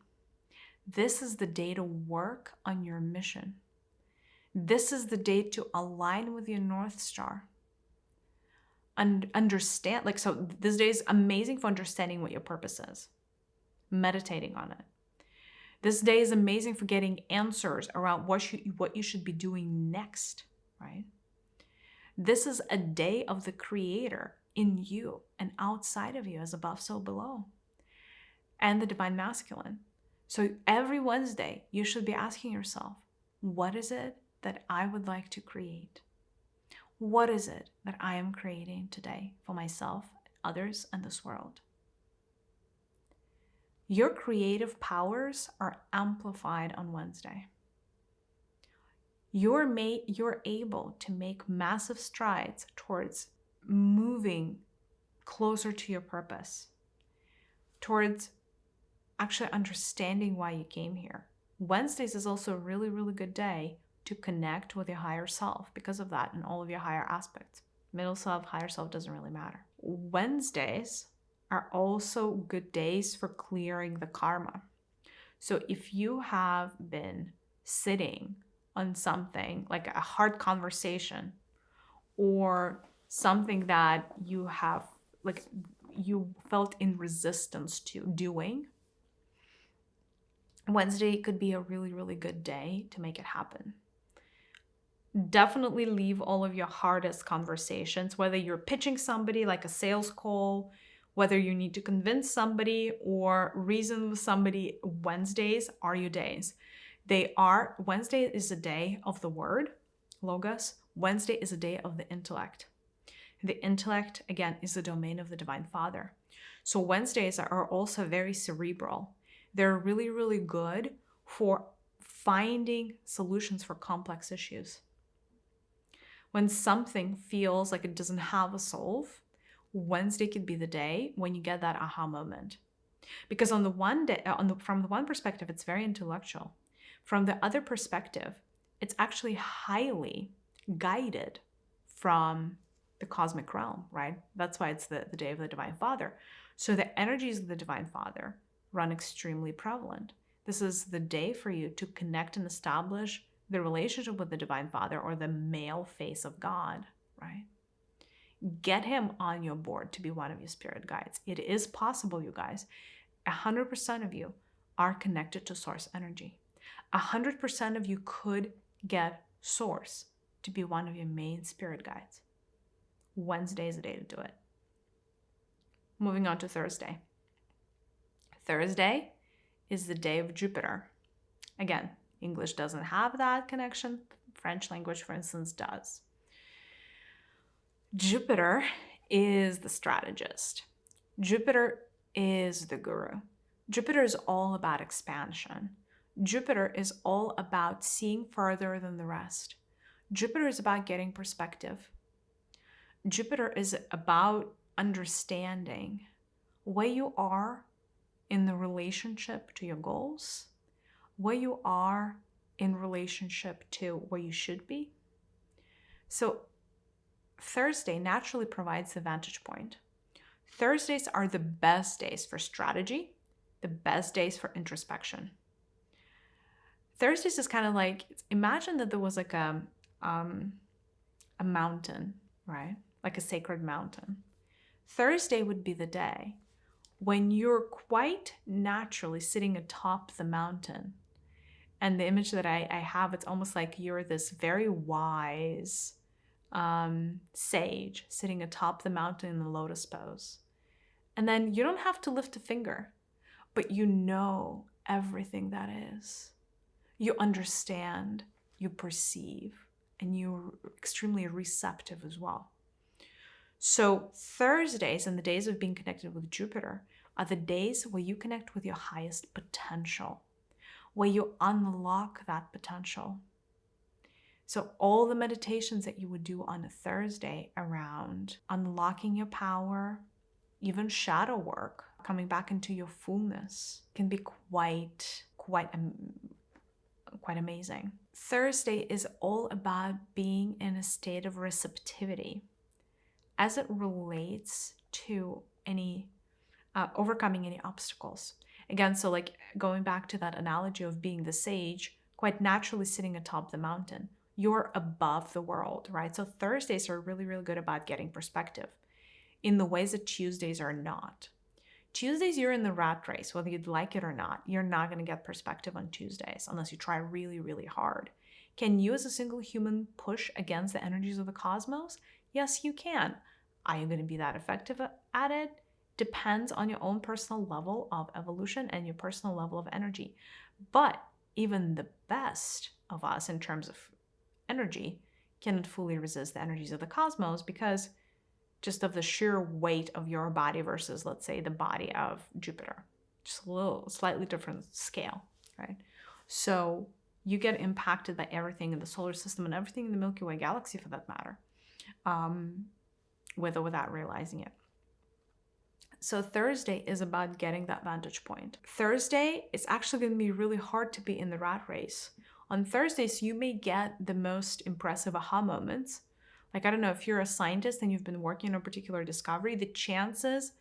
This is the day to work on your mission. This is the day to align with your North Star. understand, like, so this day is amazing for understanding what your purpose is, meditating on it. This day is amazing for getting answers around what you should be doing next, right? This is a day of the creator in you and outside of you, as above, so below, and the divine masculine. So every Wednesday, you should be asking yourself, what is it that I would like to create? What is it that I am creating today for myself, others, and this world? Your creative powers are amplified on Wednesday. You're able to make massive strides towards moving closer to your purpose, towards actually understanding why you came here. Wednesdays is also a really, really good day to connect with your higher self because of that and all of your higher aspects. Middle self, higher self doesn't really matter. Wednesdays are also good days for clearing the karma. So if you have been sitting on something like a hard conversation or something that you felt in resistance to doing, Wednesday could be a really, really good day to make it happen. Definitely leave all of your hardest conversations, whether you're pitching somebody like a sales call, whether you need to convince somebody or reason with somebody. Wednesdays are your days. Wednesday is a day of the word, logos. Wednesday is a day of the intellect. The intellect, again, is the domain of the Divine Father. So Wednesdays are also very cerebral. They're really, really good for finding solutions for complex issues. When something feels like it doesn't have a solve, Wednesday could be the day when you get that aha moment. Because from the one perspective, it's very intellectual. From the other perspective, it's actually highly guided from the cosmic realm, right? That's why it's the day of the Divine Father. So the energies of the Divine Father run extremely prevalent. This is the day for you to connect and establish the relationship with the Divine Father, or the male face of God, right? Get him on your board to be one of your spirit guides. It is possible, you guys. 100% of you are connected to source energy. 100% of you could get source to be one of your main spirit guides. Wednesday is the day to do it. Moving on to Thursday. Thursday is the day of Jupiter. Again, English doesn't have that connection. French language, for instance, does. Jupiter is the strategist. Jupiter is the guru. Jupiter is all about expansion. Jupiter is all about seeing further than the rest. Jupiter is about getting perspective. Jupiter is about understanding where you are in the relationship to your goals, where you are in relationship to where you should be. So Thursday naturally provides the vantage point. Thursdays are the best days for strategy, the best days for introspection. Thursdays is kind of like, imagine that there was like a mountain, right? Like a sacred mountain. Thursday would be the day when you're quite naturally sitting atop the mountain. And the image that I have, it's almost like you're this very wise sage sitting atop the mountain in the lotus pose. And then you don't have to lift a finger, but you know everything that is. You understand, you perceive, and you're extremely receptive as well. So Thursdays and the days of being connected with Jupiter are the days where you connect with your highest potential, where you unlock that potential. So all the meditations that you would do on a Thursday around unlocking your power, even shadow work, coming back into your fullness, can be quite amazing. Thursday is all about being in a state of receptivity as it relates to any overcoming any obstacles. Again, so like going back to that analogy of being the sage, quite naturally sitting atop the mountain, you're above the world, right? So Thursdays are really, really good about getting perspective. in the ways that Tuesdays are not. Tuesdays, you're in the rat race, whether you'd like it or not. You're not going to get perspective on Tuesdays unless you try really, really hard. Can you as a single human push against the energies of the cosmos? Yes, you can. Are you going to be that effective at it? Depends on your own personal level of evolution and your personal level of energy. But even the best of us in terms of energy cannot fully resist the energies of the cosmos because just of the sheer weight of your body versus, let's say, the body of Jupiter. Just a little slightly different scale, right? So you get impacted by everything in the solar system and everything in the Milky Way galaxy for that matter, with or without realizing it. So Thursday is about getting that vantage point. Thursday, it's actually going to be really hard to be in the rat race. On Thursdays, you may get the most impressive aha moments. Like, I don't know, if you're a scientist and you've been working on a particular discovery, the chances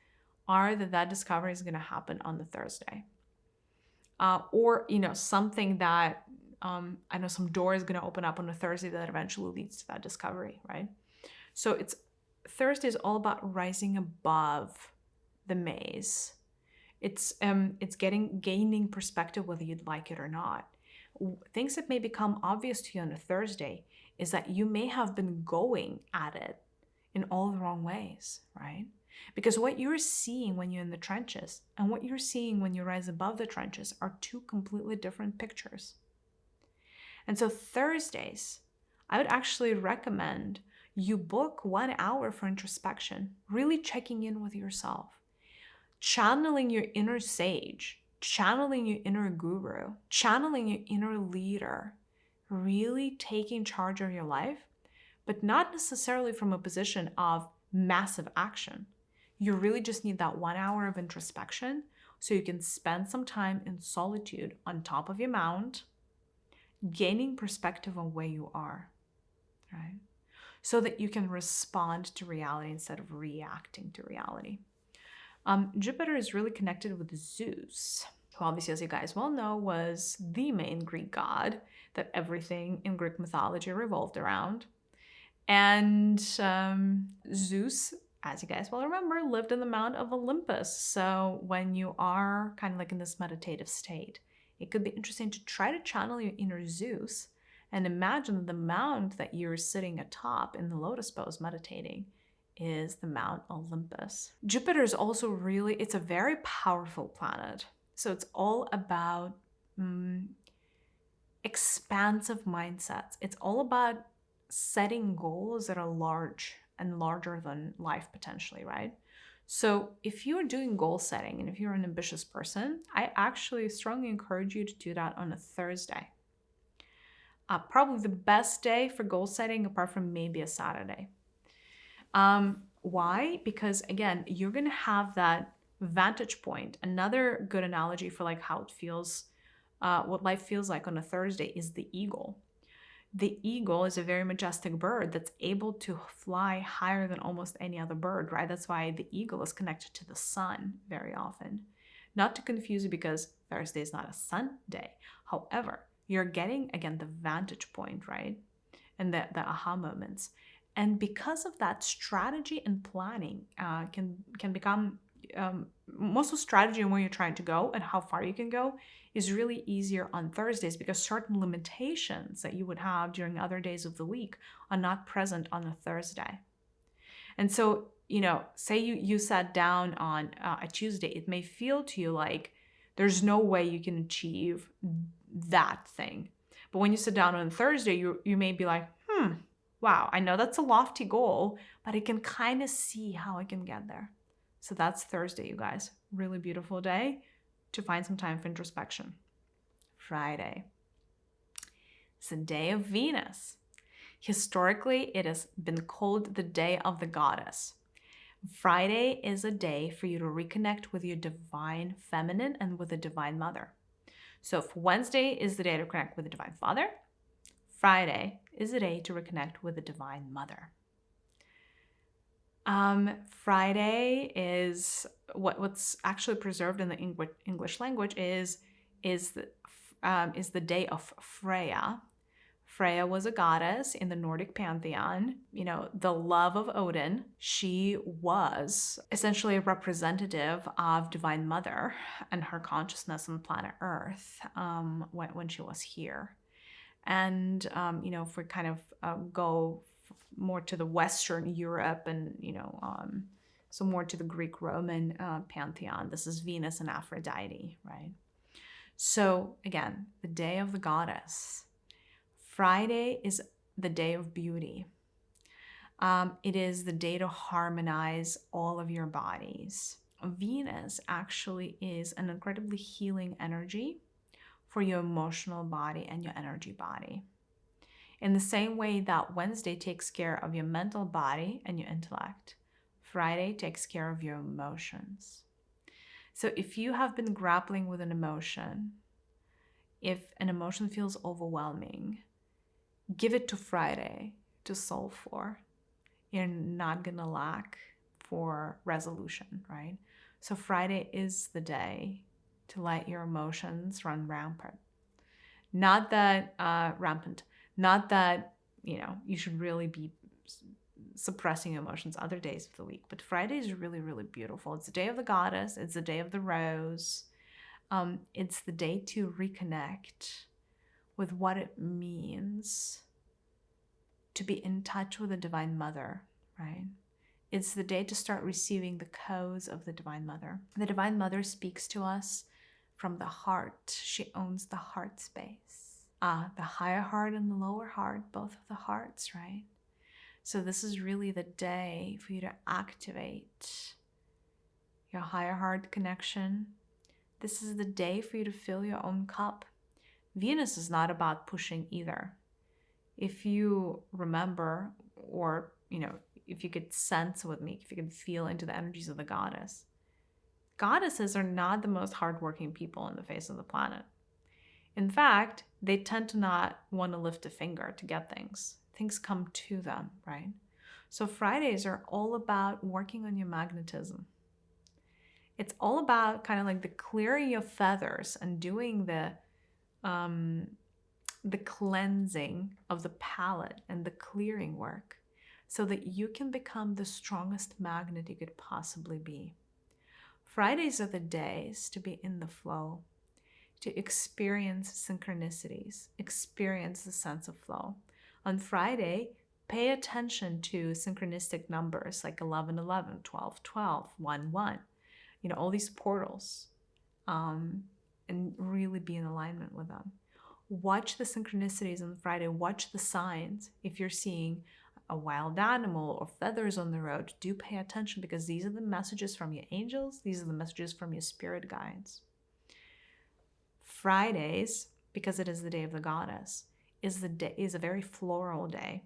are that that discovery is going to happen on the Thursday. Or, something that, I know some door is going to open up on a Thursday that eventually leads to that discovery, right? So Thursday is all about rising above the maze. It's gaining perspective whether you'd like it or not. Things that may become obvious to you on a Thursday is that you may have been going at it in all the wrong ways, right? Because what you're seeing when you're in the trenches and what you're seeing when you rise above the trenches are two completely different pictures. And so Thursdays, I would actually recommend you book 1 hour for introspection, really checking in with yourself, channeling your inner sage, channeling your inner guru, channeling your inner leader, really taking charge of your life, but not necessarily from a position of massive action. You really just need that 1 hour of introspection so you can spend some time in solitude on top of your mount, gaining perspective on where you are, right? So that you can respond to reality instead of reacting to reality. Jupiter is really connected with Zeus, who obviously, as you guys well know, was the main Greek god that everything in Greek mythology revolved around. And Zeus, as you guys well remember, lived in the Mount of Olympus. So when you are kind of like in this meditative state, it could be interesting to try to channel your inner Zeus and imagine the mount that you're sitting atop in the lotus pose meditating is the Mount Olympus. Jupiter is also it's a very powerful planet. So it's all about expansive mindsets. It's all about setting goals that are large and larger than life potentially, right? So if you're doing goal setting and if you're an ambitious person, I actually strongly encourage you to do that on a Thursday. Probably the best day for goal setting apart from maybe a Saturday. Why? Because again, you're going to have that vantage point. Another good analogy for like how it feels, what life feels like on a Thursday is the eagle. The eagle is a very majestic bird that's able to fly higher than almost any other bird, right? That's why the eagle is connected to the sun very often. Not to confuse you because Thursday is not a sun day. However, you're getting, again, the vantage point, right? And the aha moments. And because of that, strategy and planning can become, most of strategy and where you're trying to go and how far you can go is really easier on Thursdays because certain limitations that you would have during other days of the week are not present on a Thursday. And so, say you sat down on a Tuesday, it may feel to you like there's no way you can achieve that thing. But when you sit down on Thursday, you may be like, wow, I know that's a lofty goal, but I can kind of see how I can get there. So that's Thursday, you guys. Really beautiful day to find some time for introspection. Friday. It's the day of Venus. Historically, it has been called the day of the goddess. Friday is a day for you to reconnect with your divine feminine and with the divine mother. So if Wednesday is the day to connect with the divine father, Friday is a day to reconnect with the divine mother. Friday is what's actually preserved in the English language is the day of Freya. Freya was a goddess in the Nordic pantheon, the love of Odin. She was essentially a representative of Divine Mother and her consciousness on planet Earth when she was here. And, if we kind of go more to the Western Europe and, so more to the Greek Roman pantheon, this is Venus and Aphrodite, right? So again, the day of the goddess. Friday is the day of beauty. It is the day to harmonize all of your bodies. Venus actually is an incredibly healing energy for your emotional body and your energy body. In the same way that Wednesday takes care of your mental body and your intellect, Friday takes care of your emotions. So if you have been grappling with an emotion, if an emotion feels overwhelming, give it to Friday to solve for. You're not going to lack for resolution, right? So Friday is the day to let your emotions run rampant. Not that you should really be suppressing emotions other days of the week, but Friday is really, really beautiful. It's the day of the goddess. It's the day of the rose. It's the day to reconnect with what it means to be in touch with the Divine Mother, right? It's the day to start receiving the codes of the Divine Mother. The Divine Mother speaks to us from the heart. She owns the heart space. The higher heart and the lower heart, both of the hearts, right? So this is really the day for you to activate your higher heart connection. This is the day for you to fill your own cup. Venus is not about pushing either. If you remember, or, if you could sense with me, if you could feel into the energies of the goddess, goddesses are not the most hardworking people on the face of the planet. In fact, they tend to not want to lift a finger to get things. Things come to them, right? So Fridays are all about working on your magnetism. It's all about kind of like the clearing your feathers and doing the cleansing of the palette and the clearing work so that you can become the strongest magnet you could possibly be. Fridays are the days to be in the flow, to experience synchronicities, experience the sense of flow. On Friday, pay attention to synchronistic numbers like 1111, 1212, 11, all these portals, and really be in alignment with them. Watch the synchronicities on Friday. Watch the signs. If you're seeing a wild animal or feathers on the road, do pay attention, because these are the messages from your angels. These are the messages from your spirit guides. Fridays, because it is the day of the goddess, is a very floral day.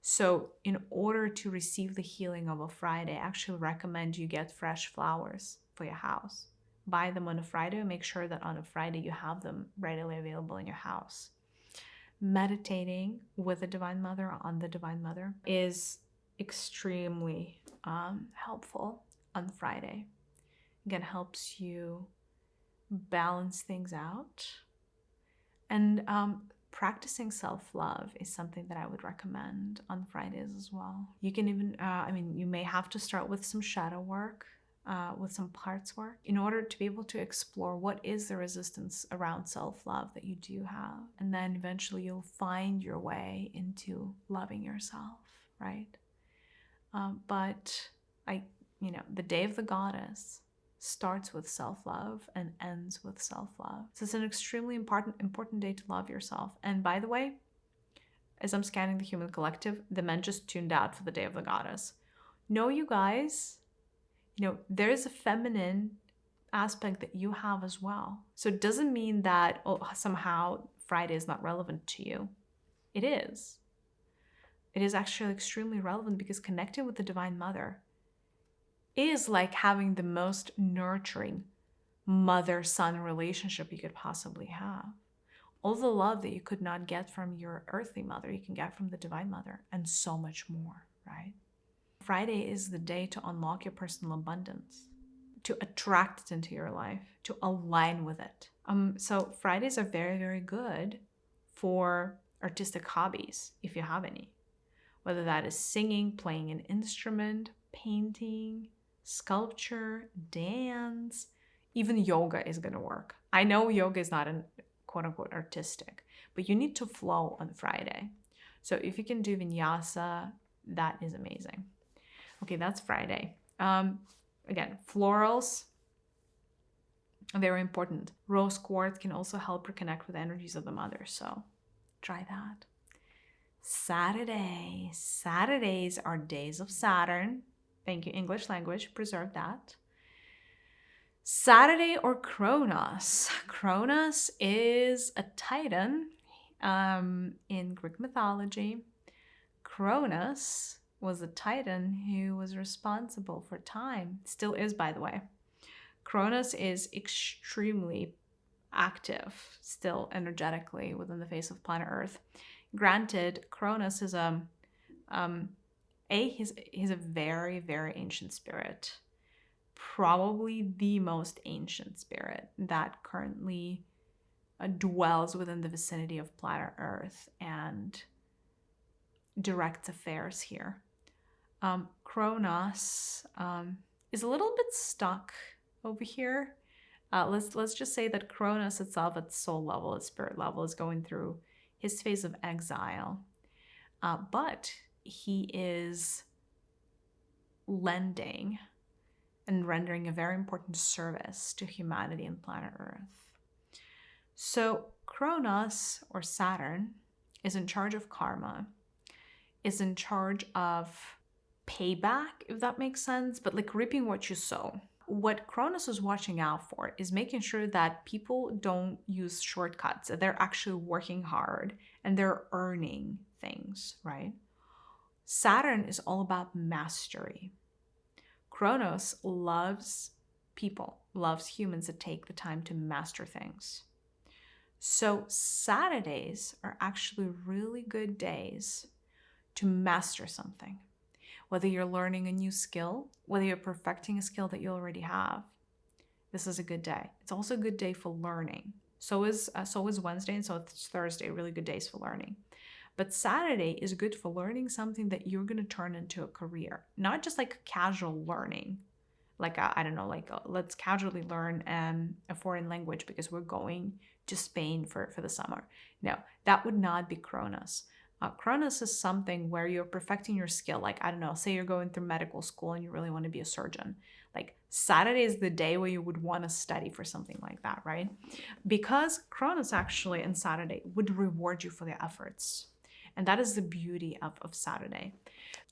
So in order to receive the healing of a Friday, I actually recommend you get fresh flowers for your house. Buy them on a Friday and make sure that on a Friday you have them readily available in your house. Meditating with the Divine Mother, on the Divine Mother, is extremely helpful on Friday. Again, helps you balance things out. And practicing self-love is something that I would recommend on Fridays as well. You can even, you may have to start with some shadow work, with some parts work, in order to be able to explore what is the resistance around self-love that you do have. And then eventually you'll find your way into loving yourself, right? But the day of the goddess starts with self-love and ends with self-love. So it's an extremely important day to love yourself. And by the way, as I'm scanning the human collective, the men just tuned out for the day of the goddess. No, you guys, there's a feminine aspect that you have as well. So it doesn't mean that somehow Friday is not relevant to you. It is. It is actually extremely relevant, because connecting with the Divine Mother is like having the most nurturing mother-son relationship you could possibly have. All the love that you could not get from your earthly mother, you can get from the Divine Mother, and so much more, right? Friday is the day to unlock your personal abundance, to attract it into your life, to align with it. So Fridays are very, very good for artistic hobbies, if you have any, whether that is singing, playing an instrument, painting, sculpture, dance, even yoga is going to work. I know yoga is not an quote unquote artistic, but you need to flow on Friday. So if you can do vinyasa, that is amazing. Okay, that's Friday. Again, florals are very important. Rose quartz can also help reconnect with the energies of the mother. So try that. Saturday. Saturdays are days of Saturn. Thank you, English language. Preserve that. Saturday or Kronos. Kronos is a titan in Greek mythology. Kronos was a titan who was responsible for time. Still is, by the way. Kronos is extremely active, still energetically within the face of planet Earth. Granted, Kronos is he's a very, very ancient spirit. Probably the most ancient spirit that currently dwells within the vicinity of planet Earth and directs affairs here. Kronos is a little bit stuck over here. Let's just say that Kronos itself at soul level, at spirit level, is going through his phase of exile. But he is lending and rendering a very important service to humanity and planet Earth. So Kronos, or Saturn, is in charge of karma, is in charge of payback, if that makes sense, but like reaping what you sow. What Kronos is watching out for is making sure that people don't use shortcuts, that they're actually working hard and they're earning things, right? Saturn is all about mastery. Kronos loves people, loves humans that take the time to master things. So Saturdays are actually really good days to master something. Whether you're learning a new skill, whether you're perfecting a skill that you already have, this is a good day. It's also a good day for learning. So is Wednesday, and so it's Thursday, really good days for learning. But Saturday is good for learning something that you're going to turn into a career, not just like casual learning. Like, let's casually learn a foreign language because we're going to Spain for the summer. No, that would not be Kronos. Kronos is something where you're perfecting your skill. Like, say you're going through medical school and you really want to be a surgeon. Like, Saturday is the day where you would want to study for something like that, right? Because Kronos actually on Saturday would reward you for your efforts. And that is the beauty of Saturday.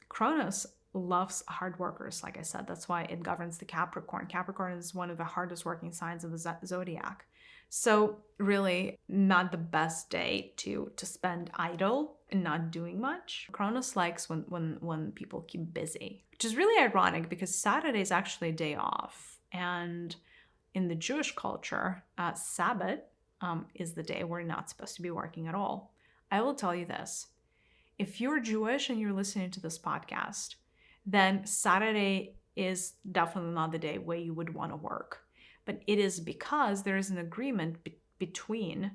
Kronos loves hard workers, like I said. That's why it governs the Capricorn. Capricorn is one of the hardest working signs of the zodiac. So really not the best day to spend idle and not doing much. Kronos likes when people keep busy, which is really ironic because Saturday is actually a day off. And in the Jewish culture, Sabbath is the day we're not supposed to be working at all. I will tell you this. If you're Jewish and you're listening to this podcast, then Saturday is definitely not the day where you would want to work. But it is because there is an agreement between,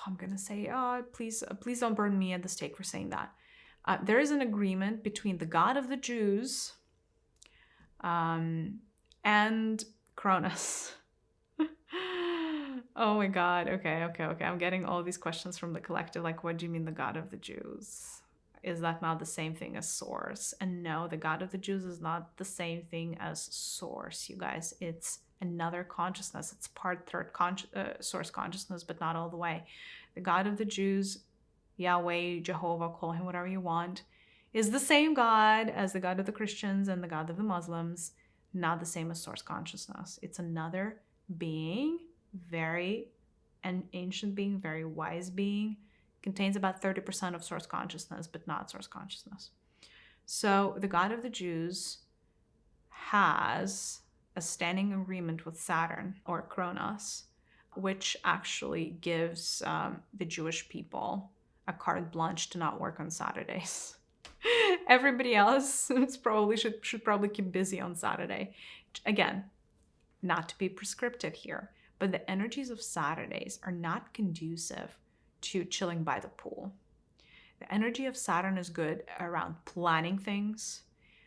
I'm going to say, please don't burn me at the stake for saying that. There is an agreement between the God of the Jews and Cronus. Oh my God. Okay. I'm getting all these questions from the collective. Like, what do you mean the God of the Jews? Is that not the same thing as source? And no, the God of the Jews is not the same thing as source, you guys. It's another consciousness. It's part third source consciousness, but not all the way. The God of the Jews, Yahweh, Jehovah, call him whatever you want, is the same God as the God of the Christians and the God of the Muslims, not the same as source consciousness. It's another being, an ancient being, very wise being, contains about 30% of source consciousness, but not source consciousness. So the God of the Jews has a standing agreement with Saturn, or Kronos, which actually gives the Jewish people a carte blanche to not work on Saturdays. Everybody else should probably keep busy on Saturday. Again, not to be prescriptive here, but the energies of Saturdays are not conducive to chilling by the pool. The energy of Saturn is good around planning things,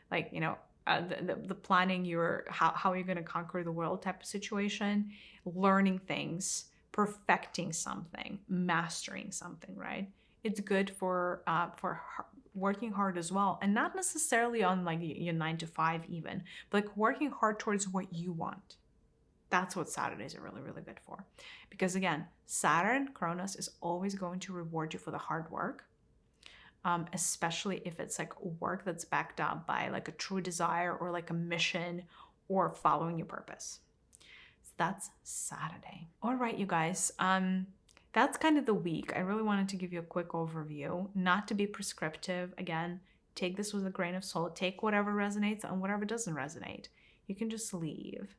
like, the planning how you're going to conquer the world type of situation, learning things, perfecting something, mastering something, right? It's good for working hard as well, and not necessarily on like your 9 to 5 even, but like working hard towards what you want. That's what Saturdays are really, really good for. Because again, Saturn, Cronus, is always going to reward you for the hard work, especially if it's like work that's backed up by like a true desire or like a mission or following your purpose. So that's Saturday. All right, you guys. That's kind of the week. I really wanted to give you a quick overview, not to be prescriptive. Again, take this with a grain of salt. Take whatever resonates and whatever doesn't resonate. You can just leave.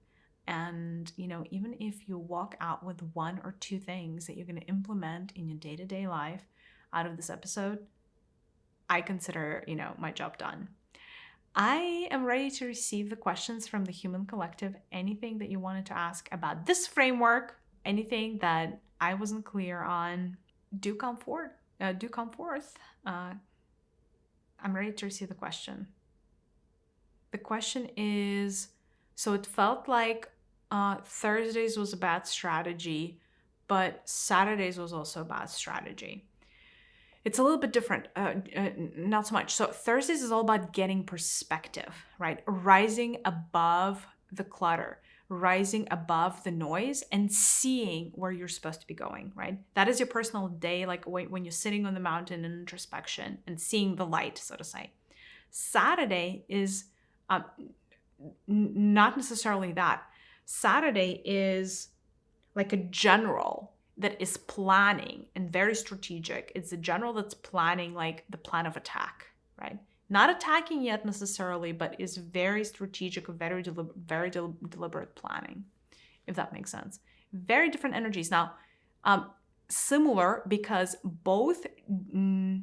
And, even if you walk out with 1 or 2 things that you're going to implement in your day-to-day life out of this episode, I consider, my job done. I am ready to receive the questions from the Human Collective. Anything that you wanted to ask about this framework, anything that I wasn't clear on, do come forth. I'm ready to receive the question. The question is, so it felt like Thursdays was a bad strategy, but Saturdays was also a bad strategy. It's a little bit different, not so much. So Thursdays is all about getting perspective, right? Rising above the clutter, rising above the noise and seeing where you're supposed to be going, right? That is your personal day, like when you're sitting on the mountain in introspection and seeing the light, so to say. Saturday is not necessarily that. Saturday is like a general that is planning and very strategic. It's a general that's planning like the plan of attack, right? Not attacking yet necessarily, but is very strategic, very deliberate planning, if that makes sense. Very different energies. Now, similar because both the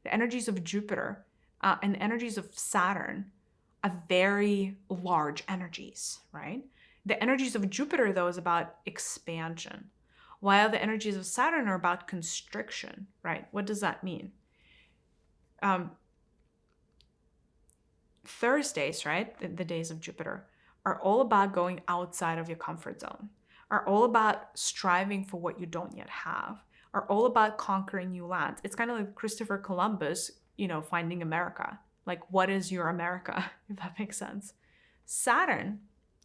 energies of Jupiter and the energies of Saturn are very large energies, right? The energies of Jupiter, though, is about expansion, while the energies of Saturn are about constriction, right? What does that mean? Thursdays, right, the days of Jupiter, are all about going outside of your comfort zone, are all about striving for what you don't yet have, are all about conquering new lands. It's kind of like Christopher Columbus, finding America. Like, what is your America, if that makes sense? Saturn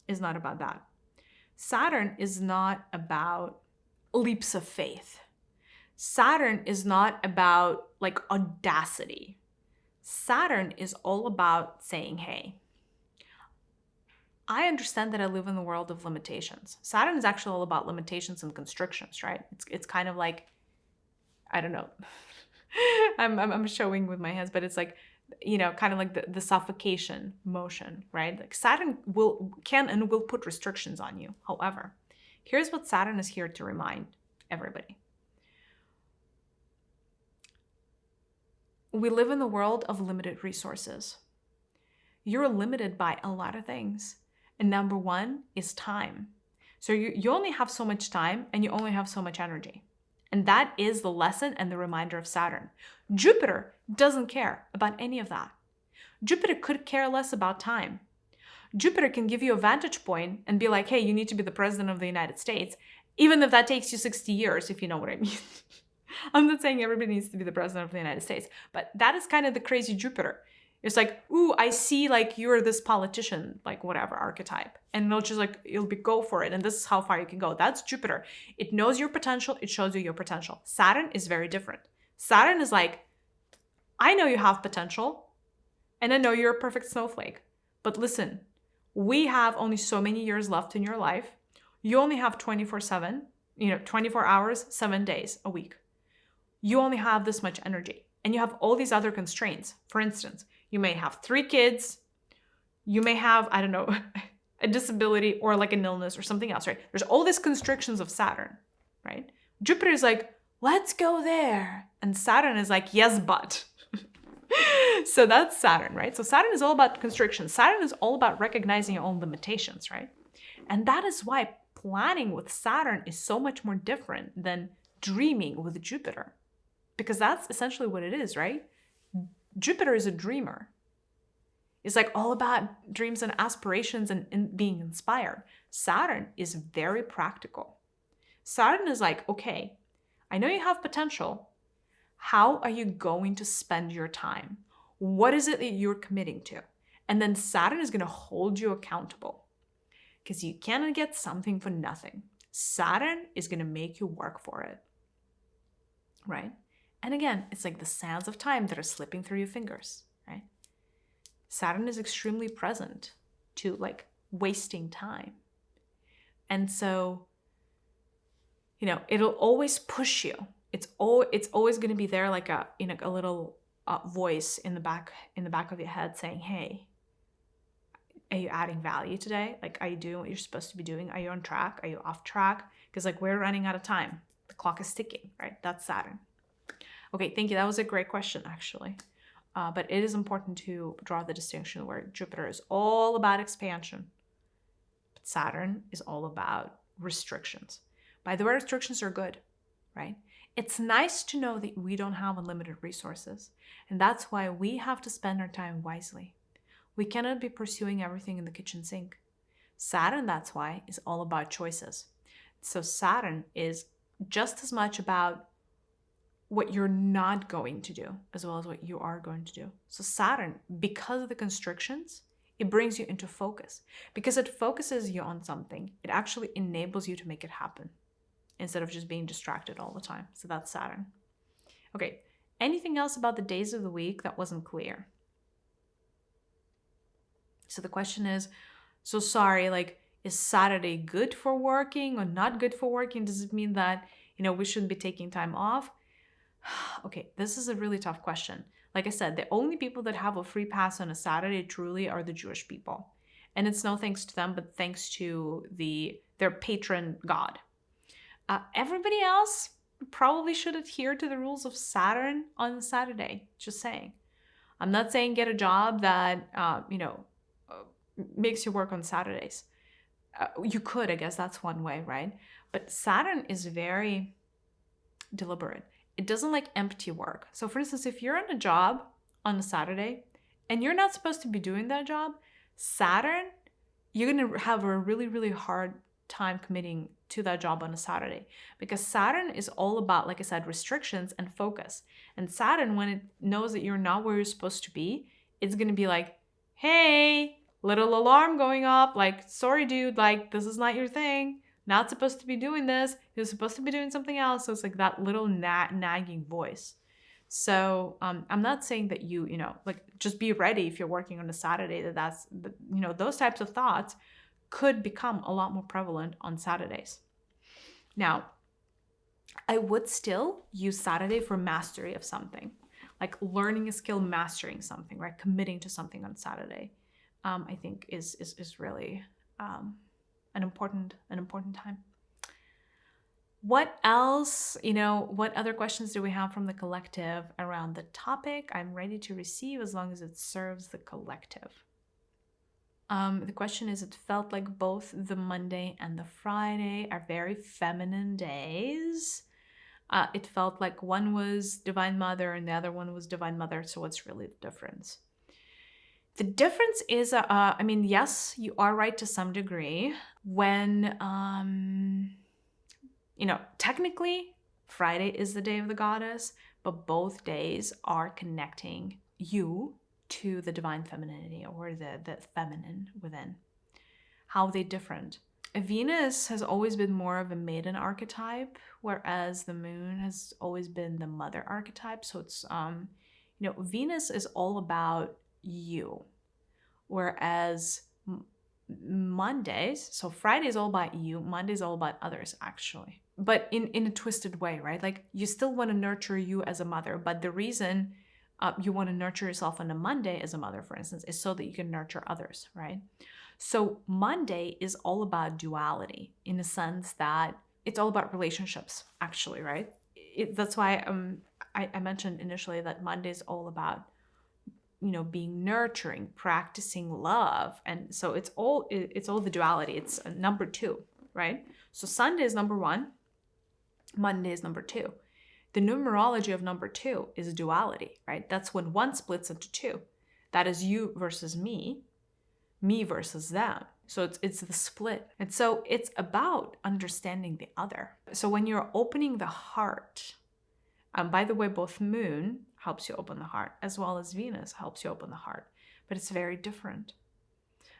is not about that. Saturn is not about leaps of faith. Saturn is not about like audacity. Saturn is all about saying, hey, I understand that I live in the world of limitations. Saturn is actually all about limitations and constrictions, right? It's kind of like, I don't know. I'm showing with my hands, but it's like, kind of like the suffocation motion, right? Like Saturn can and will put restrictions on you. However, here's what Saturn is here to remind everybody. We live in the world of limited resources. You're limited by a lot of things. And number 1 is time. So you only have so much time and you only have so much energy. And that is the lesson and the reminder of Saturn. Jupiter doesn't care about any of that. Jupiter could care less about time. Jupiter can give you a vantage point and be like, hey, you need to be the president of the United States, even if that takes you 60 years, if you know what I mean. I'm not saying everybody needs to be the president of the United States, but that is kind of the crazy Jupiter. It's like, ooh, I see like you're this politician, like whatever archetype. And they'll just like, it'll be go for it. And this is how far you can go. That's Jupiter. It knows your potential. It shows you your potential. Saturn is very different. Saturn is like, I know you have potential and I know you're a perfect snowflake. But listen, we have only so many years left in your life. You only have 24/7, 24 hours, 7 days a week. You only have this much energy and you have all these other constraints. For instance, you may have 3 kids. You may have, I don't know, a disability or like an illness or something else, right? There's all these constrictions of Saturn, right? Jupiter is like, let's go there. And Saturn is like, yes, but. So that's Saturn, right? So Saturn is all about constriction. Saturn is all about recognizing your own limitations, right? And that is why planning with Saturn is so much more different than dreaming with Jupiter, because that's essentially what it is, right? Jupiter is a dreamer. It's like all about dreams and aspirations and being inspired. Saturn is very practical. Saturn is like, okay, I know you have potential. How are you going to spend your time? What is it that you're committing to? And then Saturn is going to hold you accountable, because you cannot get something for nothing. Saturn is going to make you work for it, right? And again, it's like the sands of time that are slipping through your fingers, right? Saturn is extremely present to like wasting time. And so, it'll always push you. It's always going to be there, like a little voice in the back of your head saying, hey, are you adding value today? Like, are you doing what you're supposed to be doing? Are you on track? Are you off track? Because like we're running out of time. The clock is ticking, right? That's Saturn. Okay, thank you. That was a great question, actually. But it is important to draw the distinction where Jupiter is all about expansion, but Saturn is all about restrictions. By the way, restrictions are good, right? It's nice to know that we don't have unlimited resources, and that's why we have to spend our time wisely. We cannot be pursuing everything in the kitchen sink. Saturn, that's why, is all about choices. So Saturn is just as much about what you're not going to do as well as what you are going to do. So Saturn, because of the constrictions, it brings you into focus. Because it focuses you on something, it actually enables you to make it happen instead of just being distracted all the time. So that's Saturn. Okay, anything else about the days of the week that wasn't clear? So the question is, so sorry, like, is Saturday good for working or not good for working? Does it mean that, we shouldn't be taking time off? Okay, this is a really tough question. Like I said, the only people that have a free pass on a Saturday truly are the Jewish people. And it's no thanks to them, but thanks to their patron god. Everybody else probably should adhere to the rules of Saturn on Saturday, just saying. I'm not saying get a job that, makes you work on Saturdays. You could, I guess that's one way, right? But Saturn is very deliberate. It doesn't like empty work. So for instance, if you're on a job on a Saturday and you're not supposed to be doing that job, Saturn, you're going to have a really, really hard time committing to that job on a Saturday, because Saturn is all about, like I said, restrictions and focus. And Saturn, when it knows that you're not where you're supposed to be, it's going to be like, hey, little alarm going up, like, sorry, dude, like, this is not your thing. Not supposed to be doing this. You're supposed to be doing something else. So it's like that little nagging voice. So I'm not saying that you just be ready if you're working on a Saturday, that's those types of thoughts could become a lot more prevalent on Saturdays. Now, I would still use Saturday for mastery of something, like learning a skill, mastering something, right? Committing to something on Saturday, I think is really an important time. What else, what other questions do we have from the collective around the topic? I'm ready to receive as long as it serves the collective. The question is, it felt like both the Monday and the Friday are very feminine days. It felt like one was Divine Mother and the other one was Divine Mother. So what's really the difference? The difference is, yes, you are right to some degree. When, technically Friday is the day of the goddess, but both days are connecting you to the divine femininity or the feminine within. How are they different? Venus has always been more of a maiden archetype, whereas the moon has always been the mother archetype. So it's, Venus is all about you, whereas Mondays, so Friday is all about you, Monday is all about others, actually, but in a twisted way, right? Like, you still want to nurture you as a mother, but the reason you want to nurture yourself on a Monday as a mother, for instance, is so that you can nurture others, right? So Monday is all about duality, in a sense that it's all about relationships, actually, right? That's why I mentioned initially that Monday is all about being nurturing, practicing love. And so it's all the duality. It's number 2, right? So Sunday is number 1. Monday is number 2. The numerology of number 2 is duality, right? That's when one splits into 2. That is you versus me versus them. So it's the split. And so it's about understanding the other. So when you're opening the heart, by the way, both moon helps you open the heart, as well as Venus helps you open the heart, but it's very different.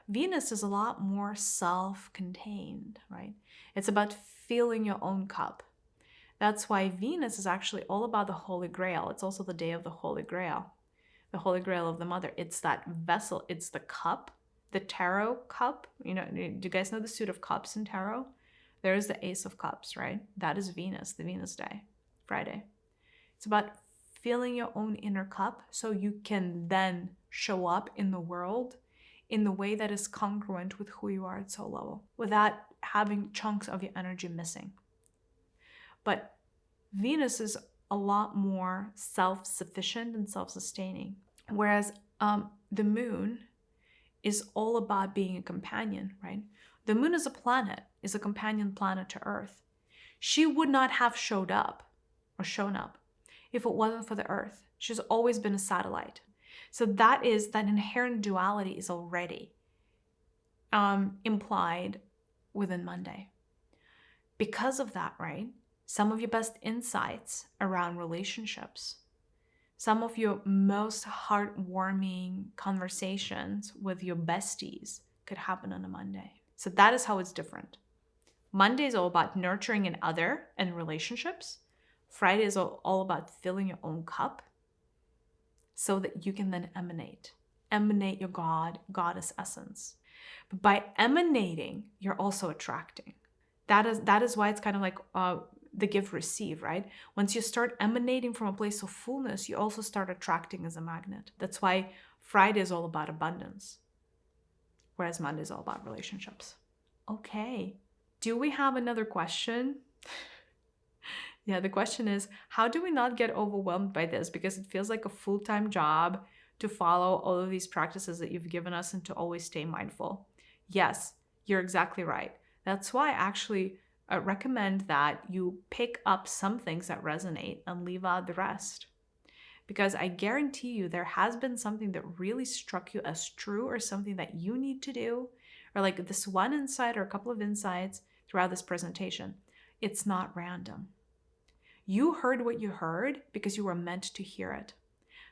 Venus is a lot more self-contained, right? It's about filling your own cup. That's why Venus is actually all about the Holy Grail. It's also the day of the Holy Grail of the Mother. It's that vessel, it's the cup, the tarot cup. Do you guys know the suit of cups in tarot? There's the Ace of Cups, right? That is Venus, the Venus day, Friday. It's about filling your own inner cup so you can then show up in the world in the way that is congruent with who you are at soul level, without having chunks of your energy missing. But Venus is a lot more self-sufficient and self-sustaining, whereas the moon is all about being a companion, right? The moon is a planet, is a companion planet to Earth. She would not have shown up if it wasn't for the Earth. She's always been a satellite. So that inherent duality is already implied within Monday. Because of that, right? Some of your best insights around relationships, some of your most heartwarming conversations with your besties could happen on a Monday. So that is how it's different. Monday is all about nurturing an other and relationships. Friday is all about filling your own cup so that you can then emanate your goddess essence. But by emanating, you're also attracting. That is why it's kind of like the give receive, right? Once you start emanating from a place of fullness, you also start attracting as a magnet. That's why Friday is all about abundance, whereas Monday is all about relationships. Okay, do we have another question? Yeah, the question is, how do we not get overwhelmed by this? Because it feels like a full-time job to follow all of these practices that you've given us and to always stay mindful. Yes, you're exactly right. That's why I actually recommend that you pick up some things that resonate and leave out the rest. Because I guarantee you there has been something that really struck you as true, or something that you need to do, or like this one insight or a couple of insights throughout this presentation. It's not random. You heard what you heard because you were meant to hear it.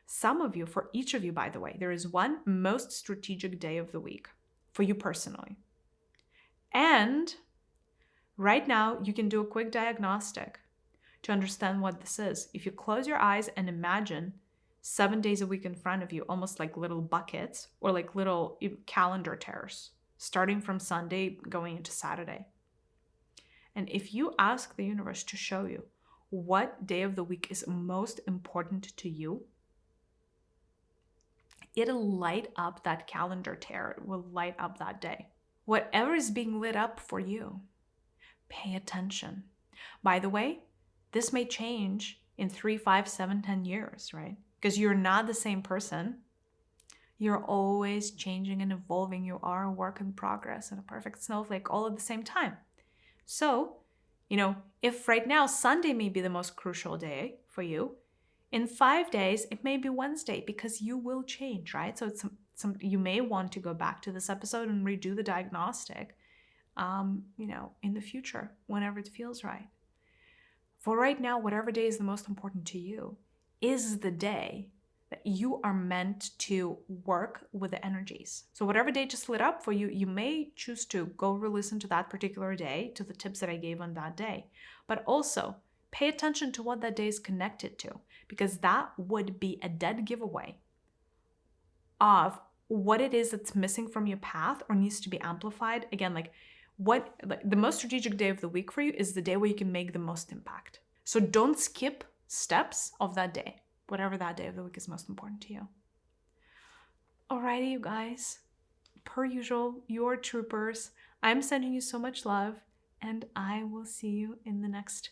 Some of you, for each of you, by the way, there is one most strategic day of the week for you personally. And right now, you can do a quick diagnostic to understand what this is. If you close your eyes and imagine 7 days a week in front of you, almost like little buckets or like little calendar tears, starting from Sunday going into Saturday. And if you ask the universe to show you what day of the week is most important to you, it'll light up that calendar tear. It will light up that day. Whatever is being lit up for you, pay attention. By the way, this may change in 3, 5, 7, 10 years, right? Because you're not the same person. You're always changing and evolving. You are a work in progress and a perfect snowflake all at the same time. So, if right now Sunday may be the most crucial day for you, in 5 days, it may be Wednesday, because you will change, right? So it's you may want to go back to this episode and redo the diagnostic, in the future, whenever it feels right. For right now, whatever day is the most important to you is the day that you are meant to work with the energies. So whatever day just lit up for you, you may choose to go re-listen to that particular day, to the tips that I gave on that day. But also, pay attention to what that day is connected to, because that would be a dead giveaway of what it is that's missing from your path or needs to be amplified. Again, the most strategic day of the week for you is the day where you can make the most impact. So don't skip steps of that day, whatever that day of the week is most important to you. Alrighty, you guys. Per usual, you're troopers. I'm sending you so much love, and I will see you in the next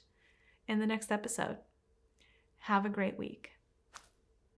episode. Have a great week.